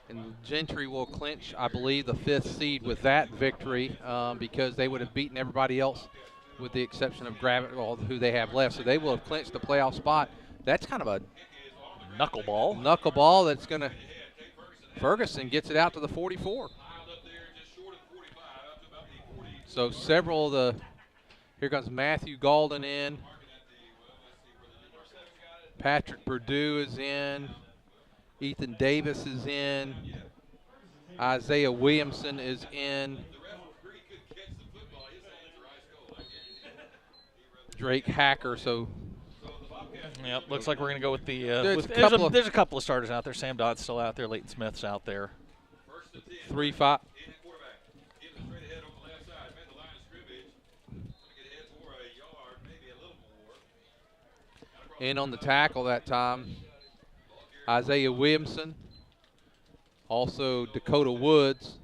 And Gentry will clinch, I believe, the 5th seed with that victory because they would have beaten everybody else with the exception of who they have left. So they will have clinched the playoff spot. That's kind of a knuckleball that's going to – Ferguson gets it out to the 44. So several of the – here comes Matthew Galden in. Patrick Purdue is in. Ethan Davis is in. Isaiah Williamson is in. Drake Hacker. So, yep, looks like we're going to go with the. There's a couple of starters out there. Sam Dodd's still out there. Leighton Smith's out there. 3-5. In on the tackle that time, Isaiah Williamson. Also Dakota Woods.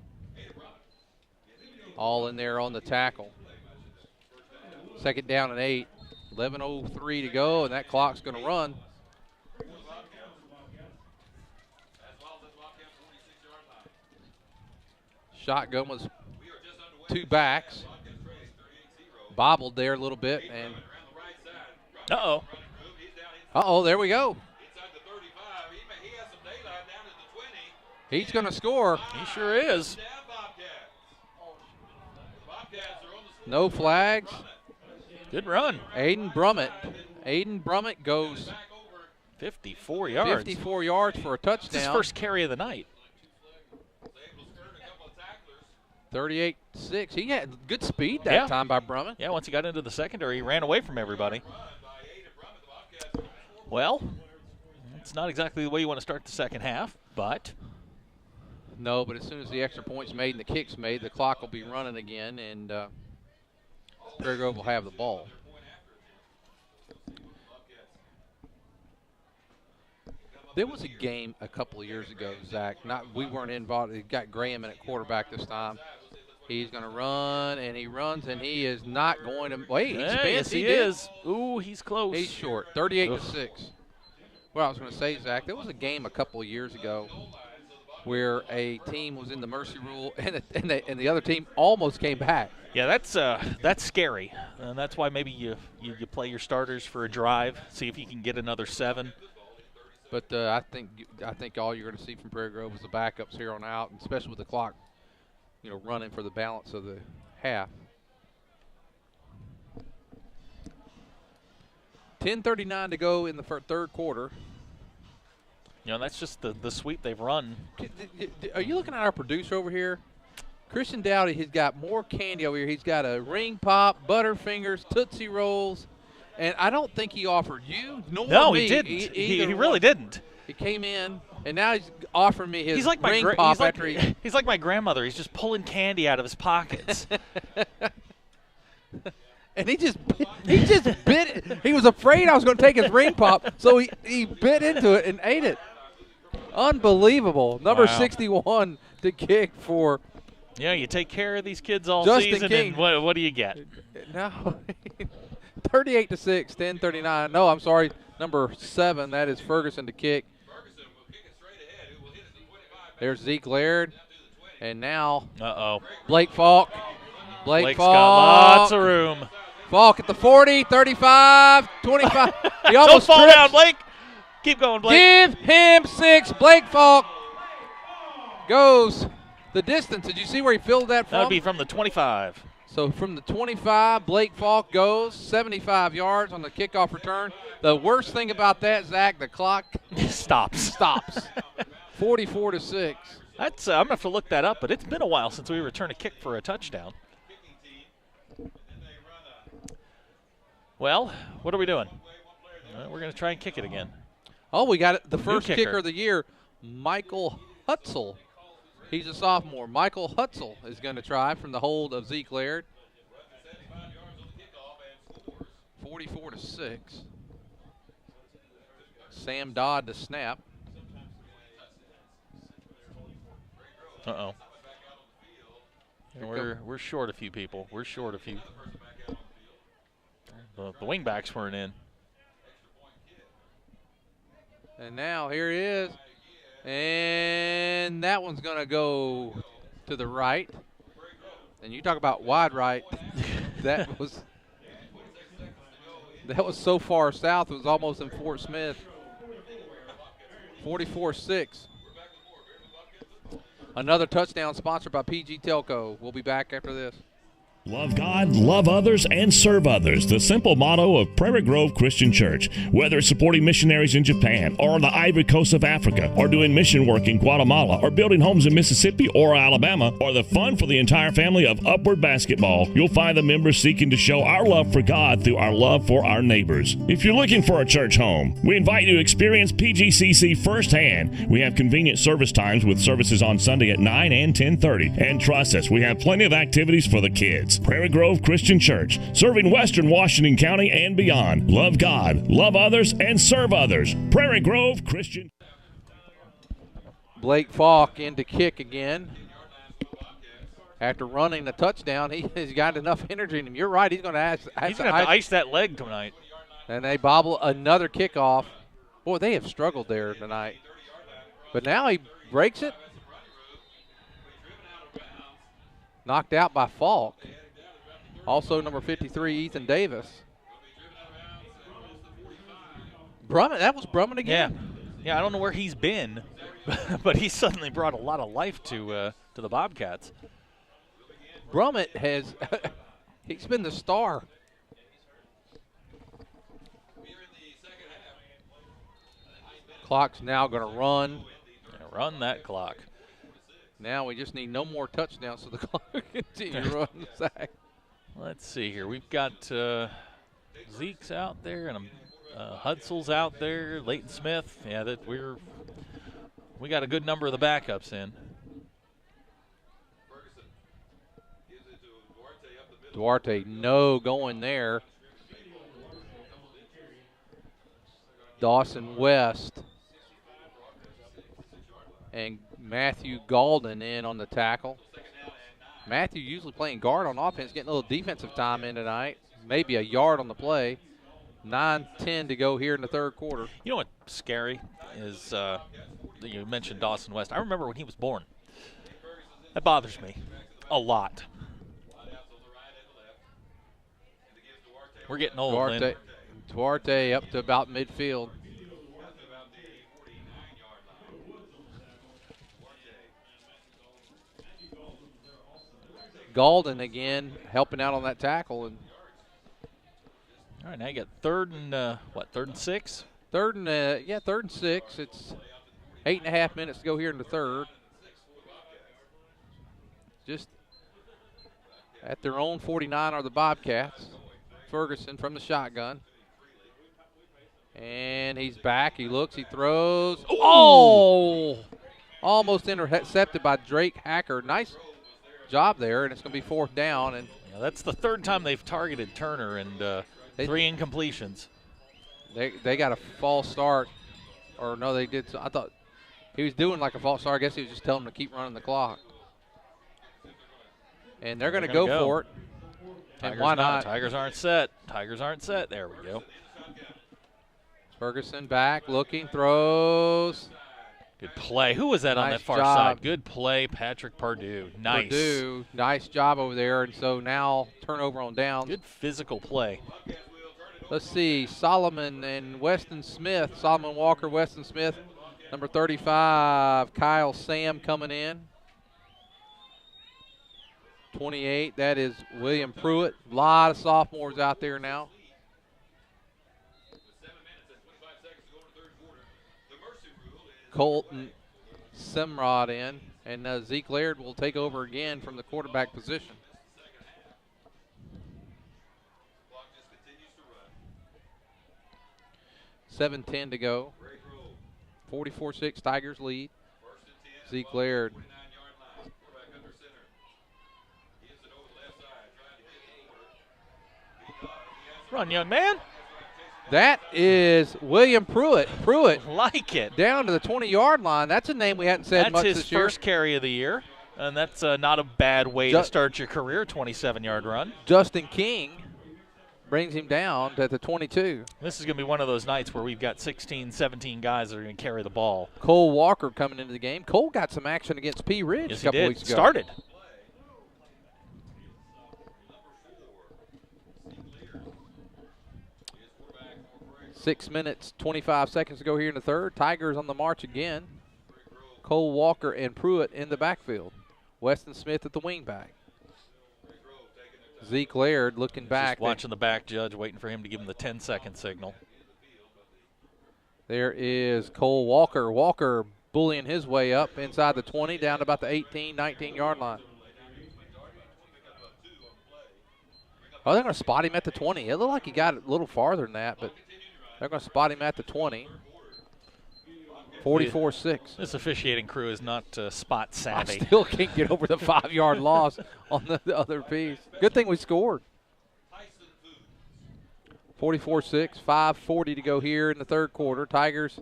All in there on the tackle. 2nd down and 8. 11:03 to go, and that clock's going to run. Shotgun was 2 backs. Bobbled there a little bit, and there we go. He's going to score. He sure is. No flags. Good run. Aiden Brummett goes 54 yards. 54 yards for a touchdown. It's his first carry of the night. 38-6. He had good speed that time by Brummett. Yeah, once he got into the secondary, he ran away from everybody. Well, it's not exactly the way you want to start the second half, but. No, but as soon as the extra point's made and the kick's made, the clock will be running again, and Prairie Grove will have the ball. There was a game a couple of years ago, Zach. We weren't involved. He got Graham in at quarterback this time. He's going to run, and he runs, and he is not going to. Wait, yes, he is. Ooh, he's close. He's short. 38-6. What I was going to say, Zach, there was a game a couple of years ago where a team was in the mercy rule, and the other team almost came back. Yeah, that's scary, and that's why maybe you play your starters for a drive, see if you can get another 7. But I think all you're going to see from Prairie Grove is the backups here on out, and especially with the clock, running for the balance of the half. 10:39 to go in the third quarter. That's just the sweep they've run. Are you looking at our producer over here? Christian Dowdy, he's got more candy over here. He's got a ring pop, Butterfingers, Tootsie Rolls, and I don't think he offered you nor me. He didn't. He really didn't. He came in, and now he's offering me his ring pop after he's like my grandmother. He's just pulling candy out of his pockets. And he just bit it. He was afraid I was going to take his ring pop, so he bit into it and ate it. Unbelievable. Number 61 to kick for. Yeah, you take care of these kids all Justin season, King. and what do you get? No, 38-6, 10:39. No, I'm sorry, number 7. That is Ferguson to kick. There's Zeke Laird, and now Blake Falk. Blake's got lots of room. Falk at the 40, 35, 25. He Don't almost fall trips. down, Blake. Keep going, Blake. Give him 6. Blake Falk goes the distance. Did you see where he filled that from? That would be from the 25. So from the 25, Blake Falk goes 75 yards on the kickoff return. The worst thing about that, Zach, the clock stops. 44-6. That's I'm going to have to look that up, but it's been a while since we returned a kick for a touchdown. Well, what are we doing? We're going to try and kick it again. Oh, we got it. The first kicker of the year, Michael Hutzel. He's a sophomore. Michael Hutzel is going to try from the hold of Zeke Laird. 44-6. Sam Dodd to snap. We're short a few people. We're short a few. The wing backs weren't in. And now here he is. And that one's going to go to the right. And you talk about wide right. that was so far south. It was almost in Fort Smith. 44-6. Another touchdown sponsored by PG Telco. We'll be back after this. Love God, love others, and serve others. The simple motto of Prairie Grove Christian Church. Whether it's supporting missionaries in Japan or on the Ivory Coast of Africa or doing mission work in Guatemala or building homes in Mississippi or Alabama or the fun for the entire family of Upward Basketball, you'll find the members seeking to show our love for God through our love for our neighbors. If you're looking for a church home, we invite you to experience PGCC firsthand. We have convenient service times with services on Sunday at 9 and 10:30. And trust us, we have plenty of activities for the kids. Prairie Grove Christian Church, serving Western Washington County and beyond. Love God, love others, and serve others. Prairie Grove Christian. Blake Falk in to kick again. After running the touchdown, he's got enough energy in him. You're right, he's going to have to ice that leg tonight. And they bobble another kickoff. Boy, they have struggled there tonight. But now he breaks it. Knocked out by Falk. Also number 53, Ethan Davis. Brummett, that was Brummett again. Yeah, I don't know where he's been, but he suddenly brought a lot of life to the Bobcats. Brummett has, he's been the star. Clock's now going to run. Run that clock. Now we just need no more touchdowns so the clock can continue to run the sack. Let's see here. We've got Zeke's out there and Hudsel's out there. Leighton Smith. Yeah, that we got a good number of the backups in. Duarte, no going there. Dawson West and Matthew Galden in on the tackle. Matthew usually playing guard on offense, getting a little defensive time in tonight. Maybe a yard on the play. 9:10 to go here in the third quarter. You know what's scary is you mentioned Dawson West. I remember when he was born. That bothers me a lot. We're getting old, Duarte up to about midfield. Galden again helping out on that tackle. And all right, now you got third and 6? Third and 6. It's 8.5 minutes to go here in the third. Just at their own 49 are the Bobcats. Ferguson from the shotgun. And he's back. He looks. He throws. Oh! Almost intercepted by Drake Hacker. Nice job there, and it's going to be fourth down. And yeah, that's the third time they've targeted Turner, and 3 incompletions. They got a false start. Or, no, they did. I thought he was doing like a false start. I guess he was just telling them to keep running the clock. And they're going to go for it. And why not? Tigers aren't set. There we go. Ferguson back, looking, throws. Good play. Who was that on that far side? Good play, Patrick Purdue. Nice. Purdue, nice job over there. And so now turnover on downs. Good physical play. Let's see, Solomon and Weston Smith. Solomon Walker, Weston Smith. Number 35, Kyle Sam coming in. 28, that is William Pruitt. A lot of sophomores out there now. Colton Simrod in, and Zeke Laird will take over again from the quarterback position. $7:10 to go. 44-6 Tigers lead. Zeke Laird. Run, young man. That is William Pruitt. Pruitt. Like it. Down to the 20-yard line. That's a name we hadn't said much this year. That's his first carry of the year, and that's not a bad way to start your career, 27-yard run. Justin King brings him down at the 22. This is going to be one of those nights where we've got 16, 17 guys that are going to carry the ball. Cole Walker coming into the game. Cole got some action against P. Ridge Yes, a couple he did. weeks ago. Started. Six minutes, 25 seconds to go here in the third. Tigers on the march again. Cole Walker and Pruitt in the backfield. Weston Smith at the wingback. Zeke Laird looking back. Just watching the back judge, waiting for him to give him the 10-second signal. There is Cole Walker. Walker bullying his way up inside the 20, down to about the 18, 19-yard line. Oh, they're going to spot him at the 20. It looked like he got a little farther than that, but they're going to spot him at the 20. 44-6. This officiating crew is not spot savvy. I still can't get over the 5-yard loss on the other piece. Good thing we scored. 44-6, 5:40 to go here in the third quarter. Tigers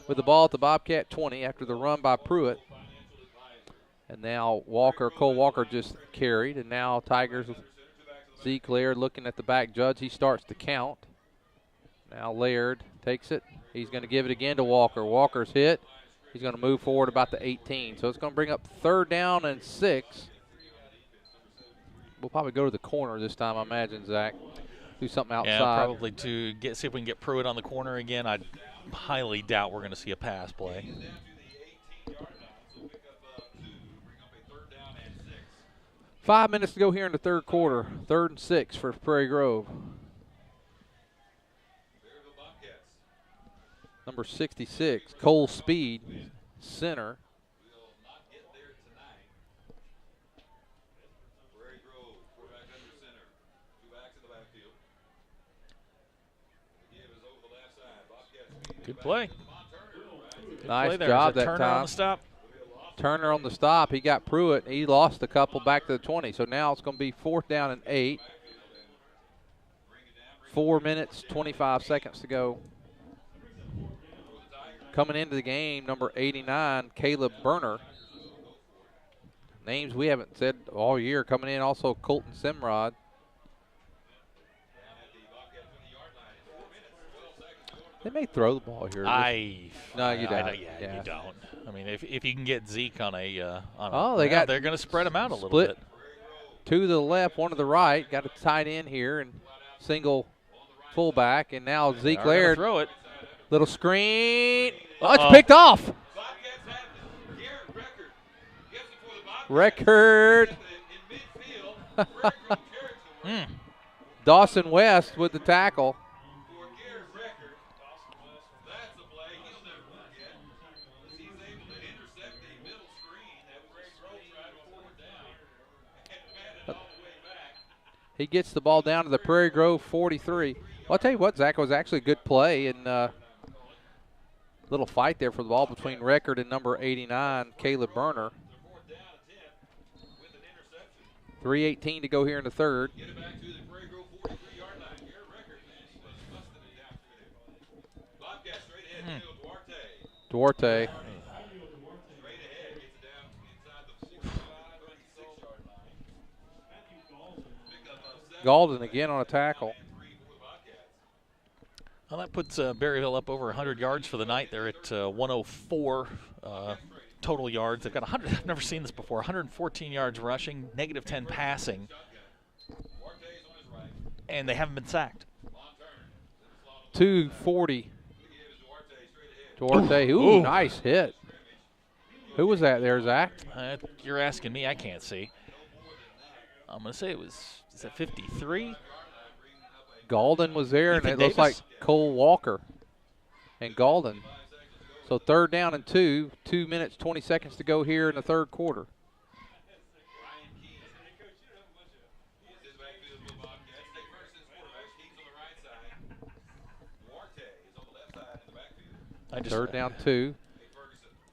with the ball at the Bobcat 20 after the run by Pruitt. And now Cole Walker just carried, and now Tigers with Zeke Laird looking at the back judge. He starts to count. Now Laird takes it. He's going to give it again to Walker. Walker's hit. He's going to move forward about the 18. So it's going to bring up 3rd down and 6. We'll probably go to the corner this time, I imagine, Zach. Do something outside. Yeah, probably to see if we can get Pruitt on the corner again. I highly doubt we're going to see a pass play. Five minutes to go here in the third quarter. 3rd and 6 for Prairie Grove. Number 66, Cole Speed, center. Good play. Nice job that Turner time. on the stop. Turner on the stop. He got Pruitt. He lost a couple back to the 20. So now it's going to be 4th down and 8. 4 minutes, 25 seconds to go. Coming into the game, number 89, Caleb Berner. Names we haven't said all year. Coming in also Colton Simrod. They may throw the ball here. No, you don't. Yeah, you don't. I mean, if you can get Zeke on a, they're going to spread him out a little bit. 2 to the left, 1 to the right. Got a tight end here and single fullback, and now Zeke Laird. Throw it. Little screen. Oh, it's picked off. Record. Dawson West with the tackle. He gets the ball down to the Prairie Grove 43. Well, I'll tell you what, Zach, it was actually a good play, and little fight there for the ball between Record and number 89, Caleb Berner. 3:18 to go here in the third. Duarte. Galden again on a tackle. Well, that puts Berryville up over 100 yards for the night. They're at 104 total yards. They've got 100. I've never seen this before. 114 yards rushing, -10 passing, and they haven't been sacked. 240. Duarte. Ooh, nice hit. Who was that there, Zach? You're asking me. I can't see. I'm going to say is it 53? Galden was there, and it Davis? looks like Cole Walker and Galden. So 3rd down and 2. 2 minutes, 20 seconds to go here in the third quarter. Third down 2.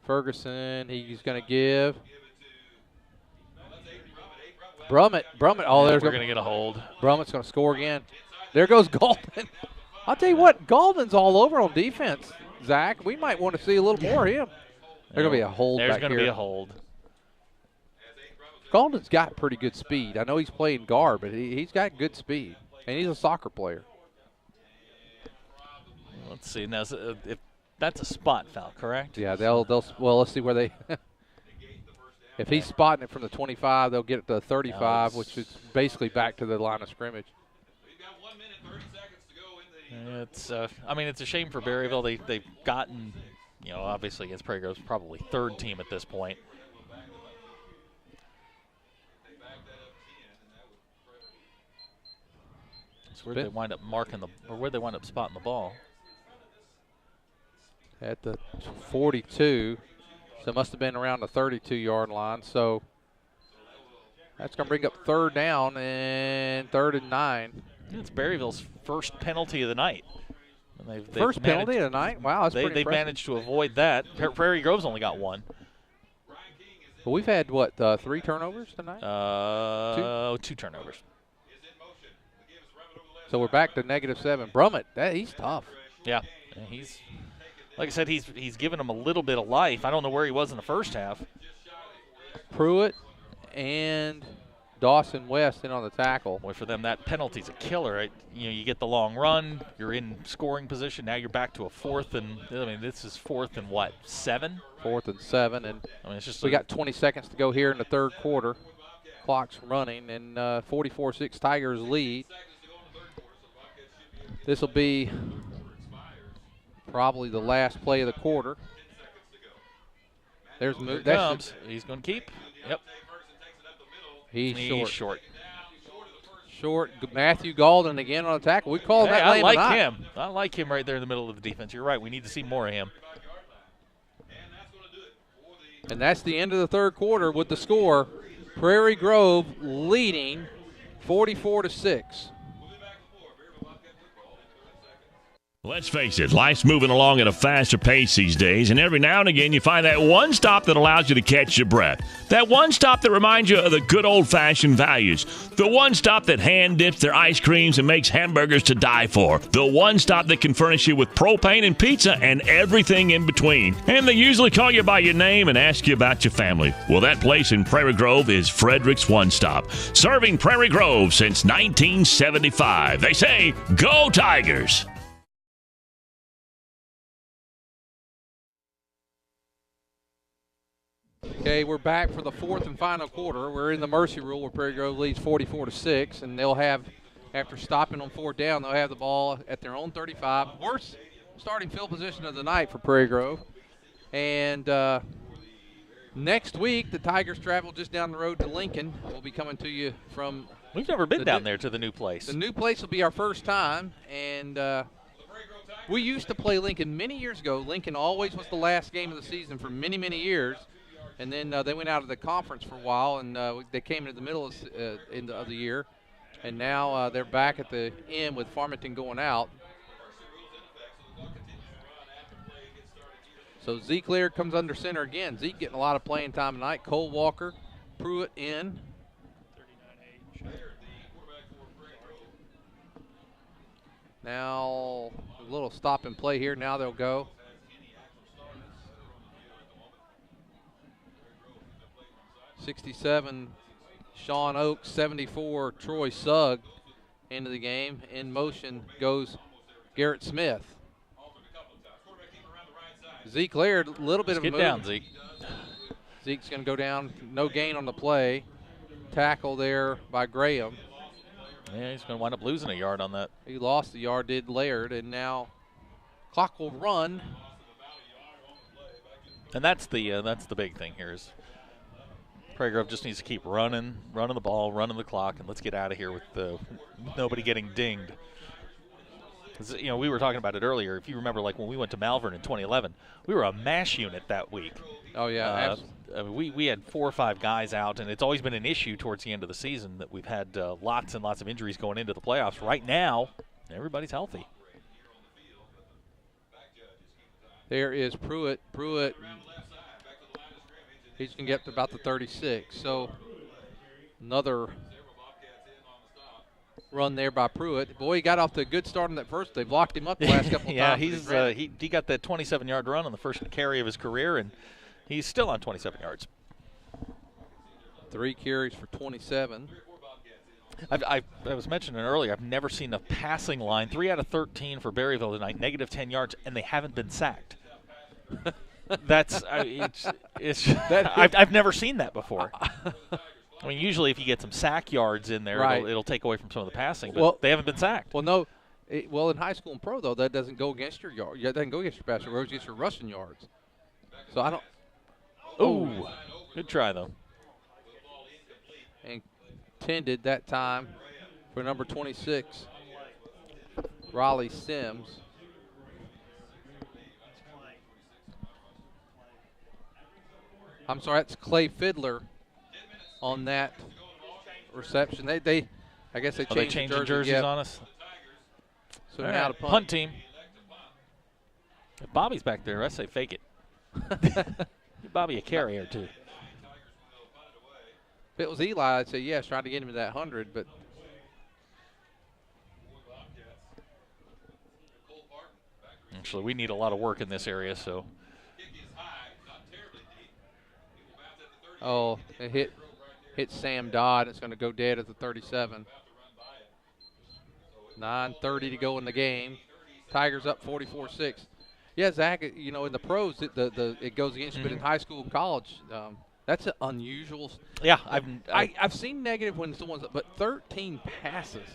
Ferguson, he's going to give. Brummett. Oh, We're going to get a hold. Brummett's going to score again. There goes Galden. I'll tell you what, Galden's all over on defense, Zach. We might want to see a little more of him. There's going to be a hold back here. There's going to be a hold. Galden's got pretty good speed. I know he's playing guard, but he's got good speed. And he's a soccer player. Let's see. Now, if that's a spot foul, correct? Yeah, they'll well, let's see where they if he's spotting it from the 25, they'll get it to the 35, which is basically back to the line of scrimmage. It's I mean, it's a shame for Berryville. They've gotten, obviously against Prairie Grove's probably third team at this point. It's where they wind up where they wind up spotting the ball. At the 42, so it must have been around the 32-yard line. So that's going to bring up third down and 3rd and 9. It's Berryville's first penalty of the night. And first penalty of the night? Wow, that's pretty They've impressive. managed to avoid that. Prairie Grove's only got one. Well, we've had, 3 turnovers tonight? 2 turnovers. So we're back to -7. Brummett, he's tough. Yeah, he's, like I said, he's given them a little bit of life. I don't know where he was in the first half. Pruitt and Dawson West in on the tackle. Boy, for them, that penalty's a killer. Right? You get the long run, you're in scoring position. Now you're back to a 4th and, this is 4th and what, 7? 4th and 7, and it's just we got 20 seconds to go here in the 3rd quarter. Clock's running, and 44-6 Tigers lead. This will be probably the last play of the quarter. There's Here comes. He's going to keep. Yep. He's short. Short. Matthew Galden again on a tackle. We call that I lane like him. I like him right there in the middle of the defense. You're right. We need to see more of him. And that's the end of the 3rd quarter with the score. Prairie Grove leading 44-6. Let's face it, life's moving along at a faster pace these days, and every now and again you find that one stop that allows you to catch your breath. That one stop that reminds you of the good old-fashioned values. The one stop that hand dips their ice creams and makes hamburgers to die for. The one stop that can furnish you with propane and pizza and everything in between. And they usually call you by your name and ask you about your family. Well, that place in Prairie Grove is Frederick's One Stop, serving Prairie Grove since 1975. They say, go Tigers! Okay, we're back for the 4th and final quarter. We're in the mercy rule where Prairie Grove leads 44-6, and they'll have, after stopping on 4th down, they'll have the ball at their own 35. Worst starting field position of the night for Prairie Grove. And next week, the Tigers travel just down the road to Lincoln. We'll be coming to you from. We've never been down there to the new place. The new place will be our first time, and we used to play Lincoln many years ago. Lincoln always was the last game of the season for many, many years. And then they went out of the conference for a while, and they came into the middle of the year. And now they're back at the end with Farmington going out. So Zeke Laird comes under center again. Zeke getting a lot of playing time tonight. Cole Walker, Pruitt in. Now a little stop and play here. Now they'll go. 67, Sean Oakes. 74, Troy Sugg into the game. In motion goes Garrett Smith. Zeke Laird, a little bit of a move. Get down, Zeke. Zeke's going to go down. No gain on the play. Tackle there by Graham. Yeah, he's going to wind up losing a yard on that. He lost the yard, did Laird, and now clock will run. And that's the big thing here is Prairie Grove just needs to keep running the ball, running the clock, and let's get out of here with nobody getting dinged. We were talking about it earlier. If you remember, like when we went to Malvern in 2011, we were a MASH unit that week. Oh, yeah. We had 4 or 5 guys out, and it's always been an issue towards the end of the season that we've had lots and lots of injuries going into the playoffs. Right now, everybody's healthy. There is Pruitt. He's going to get to about the 36. So another run there by Pruitt. Boy, he got off to a good start on that first. They've locked him up the last couple of times. Yeah, he got that 27-yard run on the first carry of his career, and he's still on 27 yards. 3 carries for 27. I was mentioning earlier, I've never seen a passing line. 3 out of 13 for Berryville tonight, negative 10 yards, and they haven't been sacked. That's I've never seen that before. I mean, usually if you get some sack yards in there, right. it'll take away from some of the passing, but they haven't been sacked. Well, no. In high school and pro, though, that doesn't go against your yard. That doesn't go against your passing yards, against your rushing yards. So I don't. Oh, good try, though. And intended that time for number 26, Raleigh Sims. I'm sorry, that's Clay Fiddler on that reception. I guess they changed the jerseys on us. So now to punt team. If Bobby's back there, I say fake it. Give Bobby a carry or two. If it was Eli, I'd say yes, trying to get him to that 100, but actually we need a lot of work in this area, so. Oh, it hit Sam Dodd. It's going to go dead at the 37. 9:30 to go in the game. Tigers up 44-6. Yeah, Zach, in the pros, it goes against you, but in high school and college, that's an unusual. Yeah, I've seen negative when someone's, but 13 passes.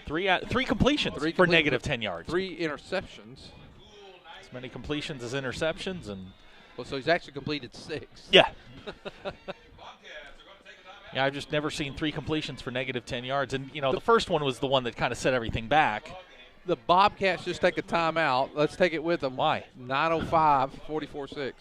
Three completions for negative 10 yards. 3 interceptions. As many completions as interceptions. Well, so he's actually completed 6. Yeah. Yeah, I've just never seen 3 completions for negative 10 yards. And, the first one was the one that kind of set everything back. The Bobcats just take a timeout. Let's take it with them. Why? 9:05, 44-6.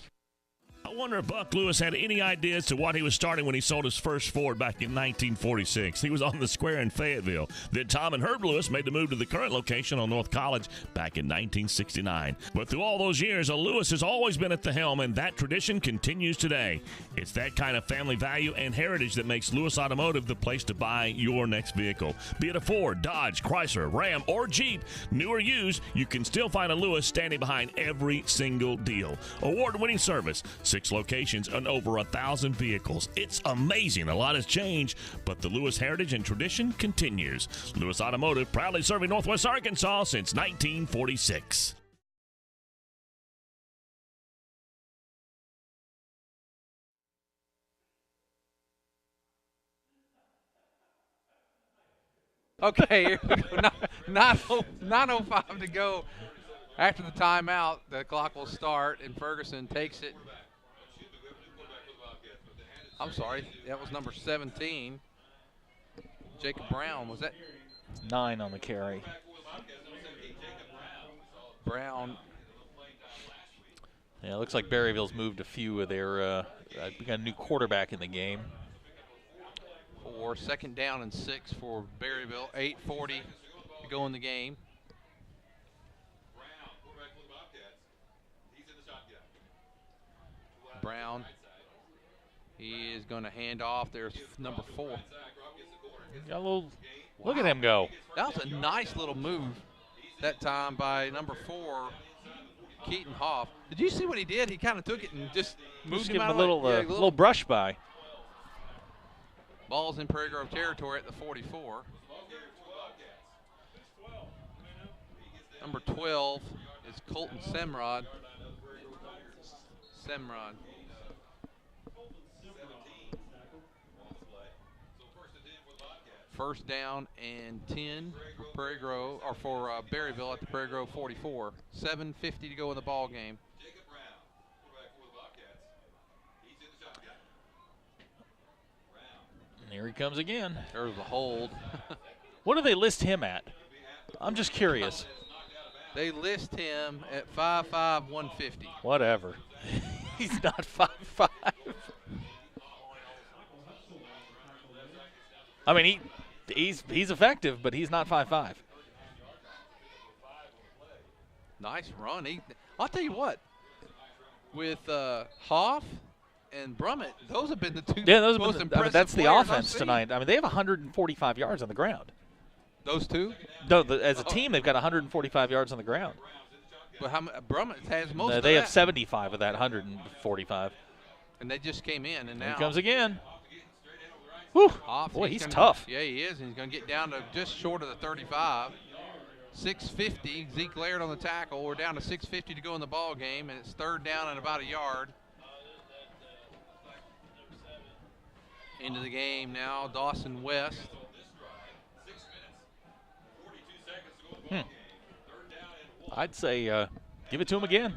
I wonder if Buck Lewis had any idea as to what he was starting when he sold his first Ford back in 1946. He was on the square in Fayetteville. Then Tom and Herb Lewis made the move to the current location on North College back in 1969. But through all those years, a Lewis has always been at the helm, and that tradition continues today. It's that kind of family value and heritage that makes Lewis Automotive the place to buy your next vehicle. Be it a Ford, Dodge, Chrysler, Ram, or Jeep, new or used, you can still find a Lewis standing behind every single deal. Award-winning service, 6 locations and over 1,000 vehicles. It's amazing. A lot has changed, but the Lewis heritage and tradition continues. Lewis Automotive, proudly serving Northwest Arkansas since 1946. Okay, here we go. 9:05 to go. After the timeout, the clock will start, and Ferguson takes it. I'm sorry, that was number 17. Jacob Brown, was that? 9 on the carry. Brown. Yeah, it looks like Berryville's moved a few of their we got a new quarterback in the game. For 2nd down and 6 for Berryville. 8:40 to go in the game. Brown. He is going to hand off. There's number 4. Got a little, look at him go. That was a nice little move that time by number 4, Keaton Hoff. Did you see what he did? He kind of took it and just moved him out of the way. little brush by. Ball's in Prairie Grove territory at the 44. Number 12 is Colton Semrod. First down and 10 for Prairie Grove, or for Berryville at the Prairie Grove 44. 7:50 to go in the ball game. And here he comes again. There's a hold. What do they list him at? I'm just curious. They list him at 5'5", 150. Whatever. He's not 5'5". I mean, he's effective, but he's not 5'5". Nice run. I'll tell you what. With Hoff and Brummett, those have been the two most impressive that's the players offense I've seen tonight. I mean, they have 145 yards on the ground. Those two? No, as a team, they've got 145 yards on the ground. But Brummett has most of that. They have 75 of that 145. And they just came in, and Here now he comes again. Whew. Hoff, Boy, he's gonna, tough. Yeah, he is. And he's going to get down to just short of the 35. 6:50. Zeke Laird on the tackle. We're down to 6:50 to go in the ball game, and it's third down and about a yard. Into the game now, Dawson West. I'd say give it to him again.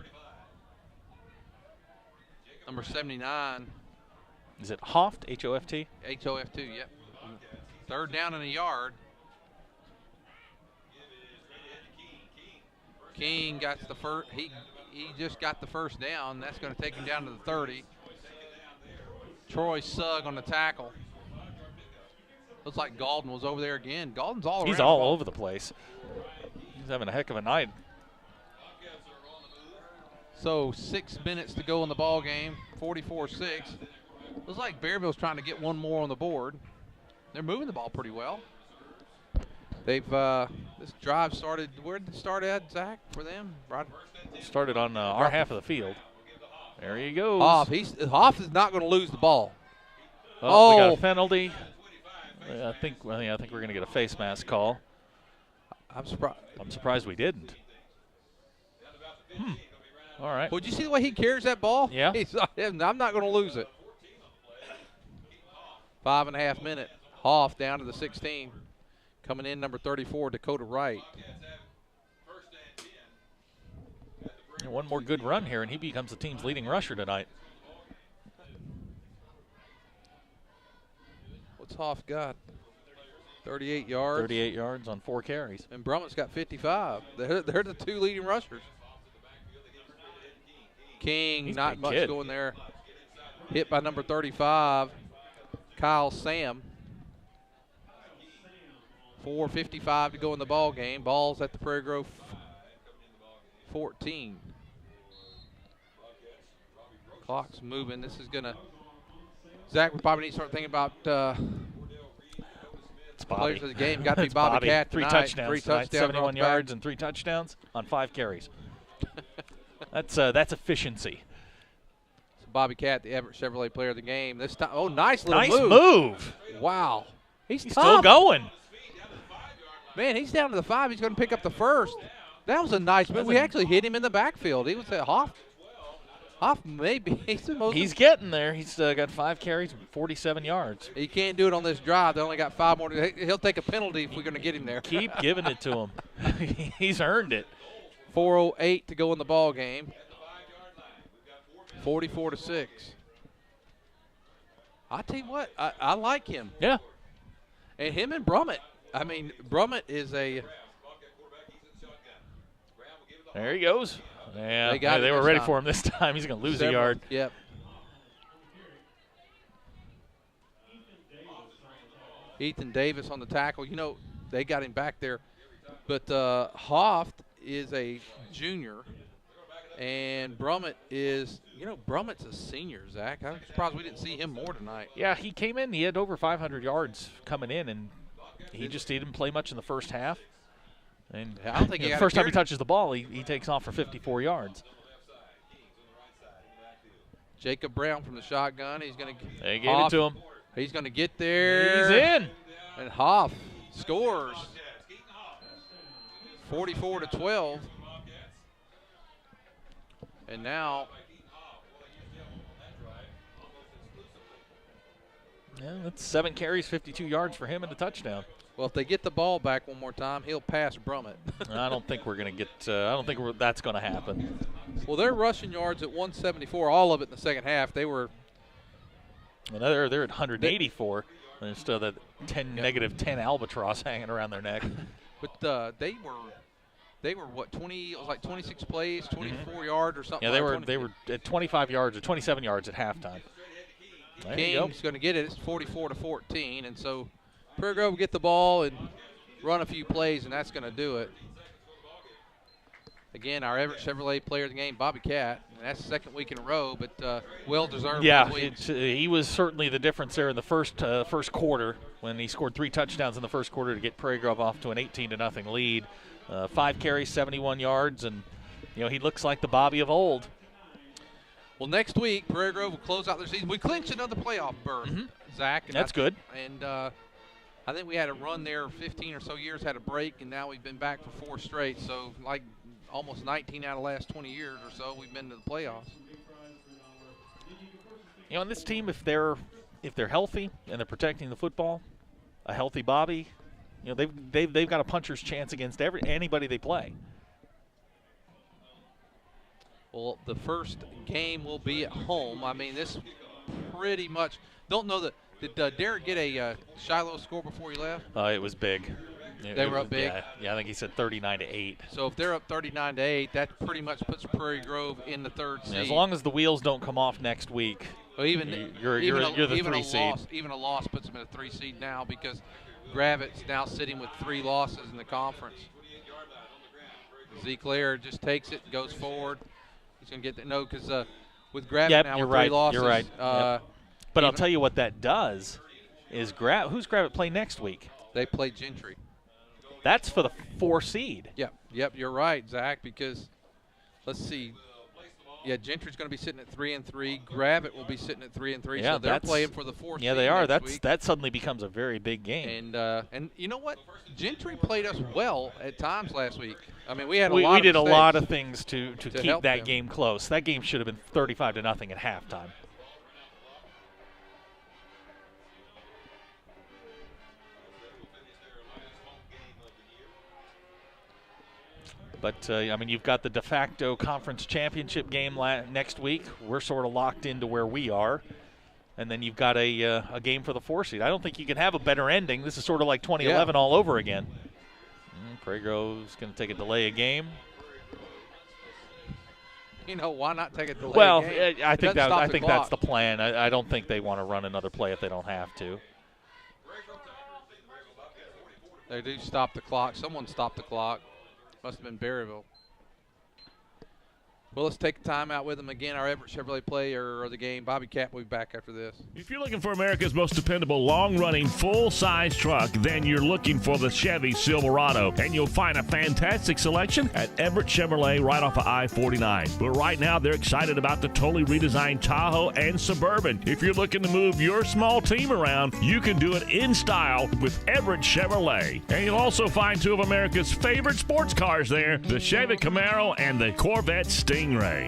Number 79. Is it Hoft? H-O-F-T? H-O-F-2, yep. Third down and a yard. King got the first. He just got the first down. That's going to take him down to the 30. Troy Sugg on the tackle. Looks like Galden was over there again. Galden's all around. He's all over the place. He's having a heck of a night. So 6 minutes to go in the ball game. 44-6. Looks like Berryville's trying to get one more on the board. They're moving the ball pretty well. They've this drive started. Where did it start at, Zach? For them, right? Started on our half of the field. There he goes. Hoff is not going to lose the ball. Oh, we got a penalty. I think we're going to get a face mask call. I'm surprised. I'm surprised we didn't. All right. Would you see the way he carries that ball? Yeah. I'm not going to lose it. 5.5 minute. Hoff down to the 16. Coming in, number 34, Dakota Wright. And one more good run here, and he becomes the team's leading rusher tonight. What's Hoff got? 38 yards. 38 yards on 4 carries. And Brummett's got 55. They're the two leading rushers. King, He's not big much kid. going there. Hit by number 35, Kyle Sam. 4:55 to go in the ball game. Ball's at the Prairie Grove 14. Clock's moving. This is gonna. Zach, we probably need to start thinking about It's Bobby. players of the game. Got to be It's Bobby Cat Three tonight. touchdowns. 3 tonight, touchdowns, 71 off the yards back. and 3 touchdowns on 5 carries. That's efficiency. Bobby Cat, the Everett Chevrolet player of the game. This time, nice little Nice move. move. Wow, he's He's tough. still going. Man, he's down to the 5. He's going to pick up the first. That was a nice move. We actually hit him in the backfield. He was at Hoff. Hoff maybe. He's getting there. He's got 5 carries, 47 yards. He can't do it on this drive. They only got 5 more. He'll take a penalty if we're going to get him there. Keep giving it to him. He's earned it. 4:08 to go in the ball game. 44-6. I tell you what, I like him. Yeah. And him and Brummett. I mean, Brummett is a. There he goes. Yeah, They were ready for him this time. He's going to lose a yard. Yep. Ethan Davis on the tackle. You know, they got him back there. But Hoft is a junior. And Brummett is, Brummett's a senior, Zach. I'm surprised we didn't see him more tonight. Yeah, he came in. He had over 500 yards coming in, and he didn't play much in the first half. And I don't think the first time he touches the ball, he takes off for 54 yards. Jacob Brown from the shotgun. He's going to. They gave it to him. He's going to get there. He's in. And Hoff scores. 44-12. And now. Yeah, that's 7 carries, 52 yards for him and a touchdown. Well, if they get the ball back one more time, he'll pass Brummett. I don't think we're going to get. I don't think that's going to happen. Well, their rushing yards at 174, all of it in the second half. They were. Well, they're at 184. There's still that negative 10 albatross hanging around their neck. But they were what 20? It was like 26 plays, 24 yards or something. Yeah, they were at 25 yards or 27 yards at halftime. King's going to get it. It's 44-14, and so Prairie Grove will get the ball and run a few plays, and that's going to do it. Again, our Everett Chevrolet player of the game, Bobby Cat, and that's the second week in a row, but well-deserved. Yeah, he was certainly the difference there in the first quarter when he scored 3 touchdowns in the first quarter to get Prairie Grove off to an 18-0 lead. 5 carries, 71 yards, and he looks like the Bobby of old. Well, next week, Prairie Grove will close out their season. We clinched another playoff berth, Zach. And That's good. And I think we had a run there 15 or so years, had a break, and now we've been back for 4 straight. So, like almost 19 out of the last 20 years or so, we've been to the playoffs. You know, and this team, if they're healthy and they're protecting the football, a healthy Bobby, you know, they've got a puncher's chance against anybody they play. Well, the first game will be at home. I mean, this pretty much don't know that. Did Derek get a Shiloh score before he left? It was big. They were up big. Yeah, I think he said 39-8. So if they're up 39-8, that pretty much puts Prairie Grove in the 3rd seed. Yeah, as long as the wheels don't come off next week, well, you're the 3 seed. Even a loss puts them in a 3 seed now because Gravit's now sitting with 3 losses in the conference. Zeke Lair just takes it and goes forward. He's going to get the because with Gravit now with 3 losses. You're right. But I'll tell you what that does is who's Gravit play next week? They play Gentry. That's for the 4 seed. Yep, you're right, Zach, because let's see. Yeah, Gentry's going to be sitting at 3-3. Gravit will be sitting at 3-3. Yeah, so they're playing for the 4th. Yeah, they are. That suddenly becomes a very big game. And you know what? Gentry played us well at times last week. I mean, we did a lot of things to keep that them. game close. That game should have been 35-0 at halftime. But, I mean, you've got the de facto conference championship game next week. We're sort of locked into where we are. And then you've got a game for the 4 seed. I don't think you can have a better ending. This is sort of like 2011 all over again. Prairie Grove's going to take a delay a game. You know, why not take a delay well, a game? I think that's the plan. I don't think they want to run another play if they don't have to. They do stop the clock. Someone stopped the clock. Must have been Berryville. Well, let's take a timeout with them again. Our Everett Chevrolet player of the game, Bobby Cap, will be back after this. If you're looking for America's most dependable, long-running, full-size truck, then you're looking for the Chevy Silverado. And you'll find a fantastic selection at Everett Chevrolet right off of I-49. But right now, they're excited about the totally redesigned Tahoe and Suburban. If you're looking to move your small team around, you can do it in style with Everett Chevrolet. And you'll also find 2 of America's favorite sports cars there, the Chevy Camaro and the Corvette Stingray.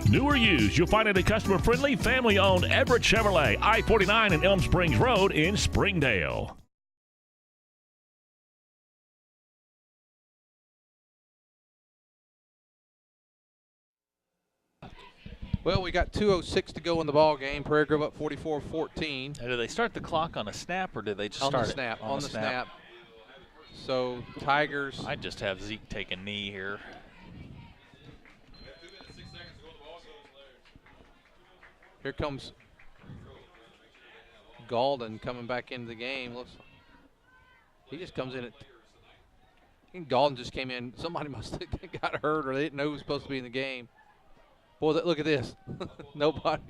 New or used, you'll find it a customer-friendly, family-owned Everett Chevrolet, I-49 and Elm Springs Road in Springdale. Well, we got 2:06 to go in the ball game. Prairie Grove up 44-14. Did they start the clock on a snap, or did they just start it? On the snap. snap? So, Tigers. I'd just have Zeke take a knee here. Here comes Galden coming back into the game. He just comes in I think Galden just came in. Somebody must have got hurt or they didn't know who was supposed to be in the game. Boy, look at this. Nobody.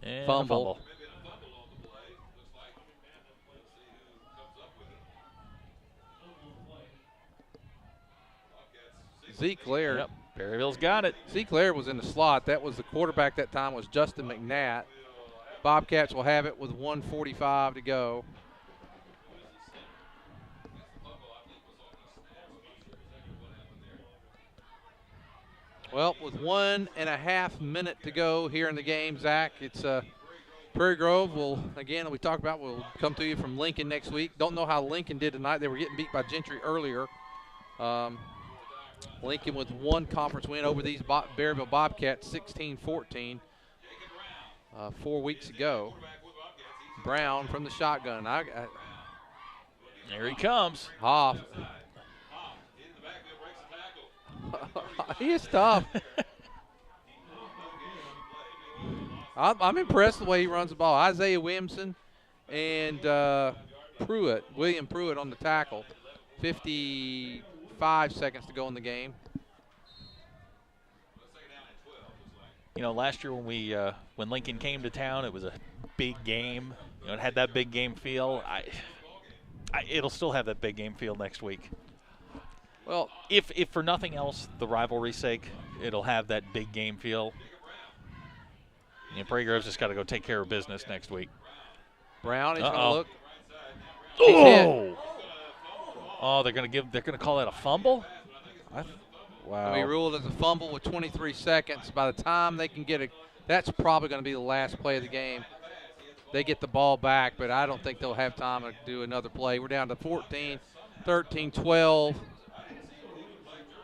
And fumble. Zeke Lair. Yep. Berryville's got it. Zeke Lair was in the slot. That was the quarterback that time was Justin McNatt. Bobcats will have it with 1:45 to go. Well, with 1.5 minutes to go here in the game, Zach, it's Prairie Grove will, again, we talked about, will come to you from Lincoln next week. Don't know how Lincoln did tonight. They were getting beat by Gentry earlier. Lincoln with 1 conference win over these Berryville Bobcats, 16-14, 4 weeks ago. Brown from the shotgun. There he comes. Hoff. He is tough. I'm impressed the way he runs the ball. Isaiah Williamson and William Pruitt on the tackle. 55 seconds to go in the game. You know, last year when Lincoln came to town, it was a big game. You know, it had that big game feel. It'll still have that big game feel next week. Well, if for nothing else, the rivalry's sake, it'll have that big game feel. Prairie Grove's just got to go take care of business next week. Brown is going to look. Oh! Oh, they're going to call that a fumble? Wow. We ruled as a fumble with 23 seconds. By the time they can get it, that's probably going to be the last play of the game. They get the ball back, but I don't think they'll have time to do another play. We're down to 14, 13, 12.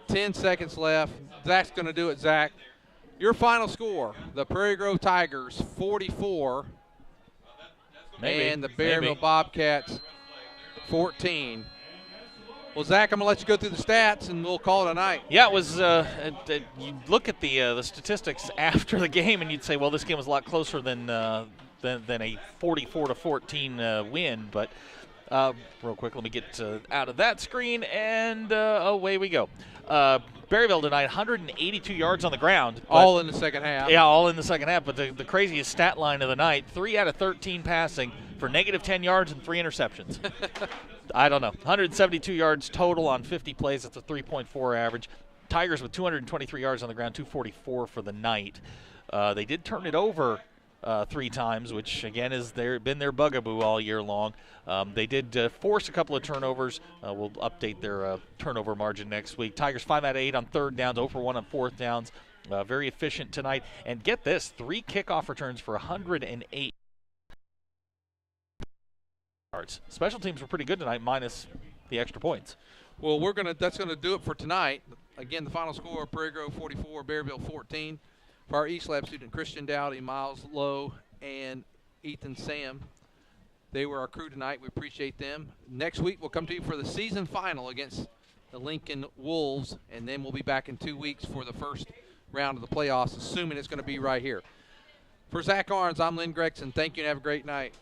10 seconds left. Zach's going to do it, Zach. Your final score, the Prairie Grove Tigers 44 and the Berryville Bobcats 14. Well, Zach, I'm going to let you go through the stats, and we'll call it a night. Yeah, it was you look at the statistics after the game, and you'd say, well, this game was a lot closer than a 44-14 win. But real quick, let me get out of that screen, and away we go. Berryville tonight, 182 yards on the ground. All in the second half. Yeah, all in the second half. But the craziest stat line of the night, 3 out of 13 passing for negative 10 yards and 3 interceptions. I don't know. 172 yards total on 50 plays. That's a 3.4 average. Tigers with 223 yards on the ground, 244 for the night. They did turn it over 3 times, which, again, has been their bugaboo all year long. They did force a couple of turnovers. We'll update their turnover margin next week. Tigers 5 out of 8 on third downs, 0 for 1 on fourth downs. Very efficient tonight. And get this, 3 kickoff returns for 108 yards. Special teams were pretty good tonight, minus the extra points. Well, that's gonna do it for tonight. Again, the final score: Prairie Grove 44, Berryville 14. For our East Lab student Christian Dowdy, Miles Lowe, and Ethan Sam. They were our crew tonight. We appreciate them. Next week, we'll come to you for the season final against the Lincoln Wolves, and then we'll be back in 2 weeks for the first round of the playoffs, assuming it's going to be right here. For Zach Arns, I'm Lynn Gregson. Thank you and have a great night.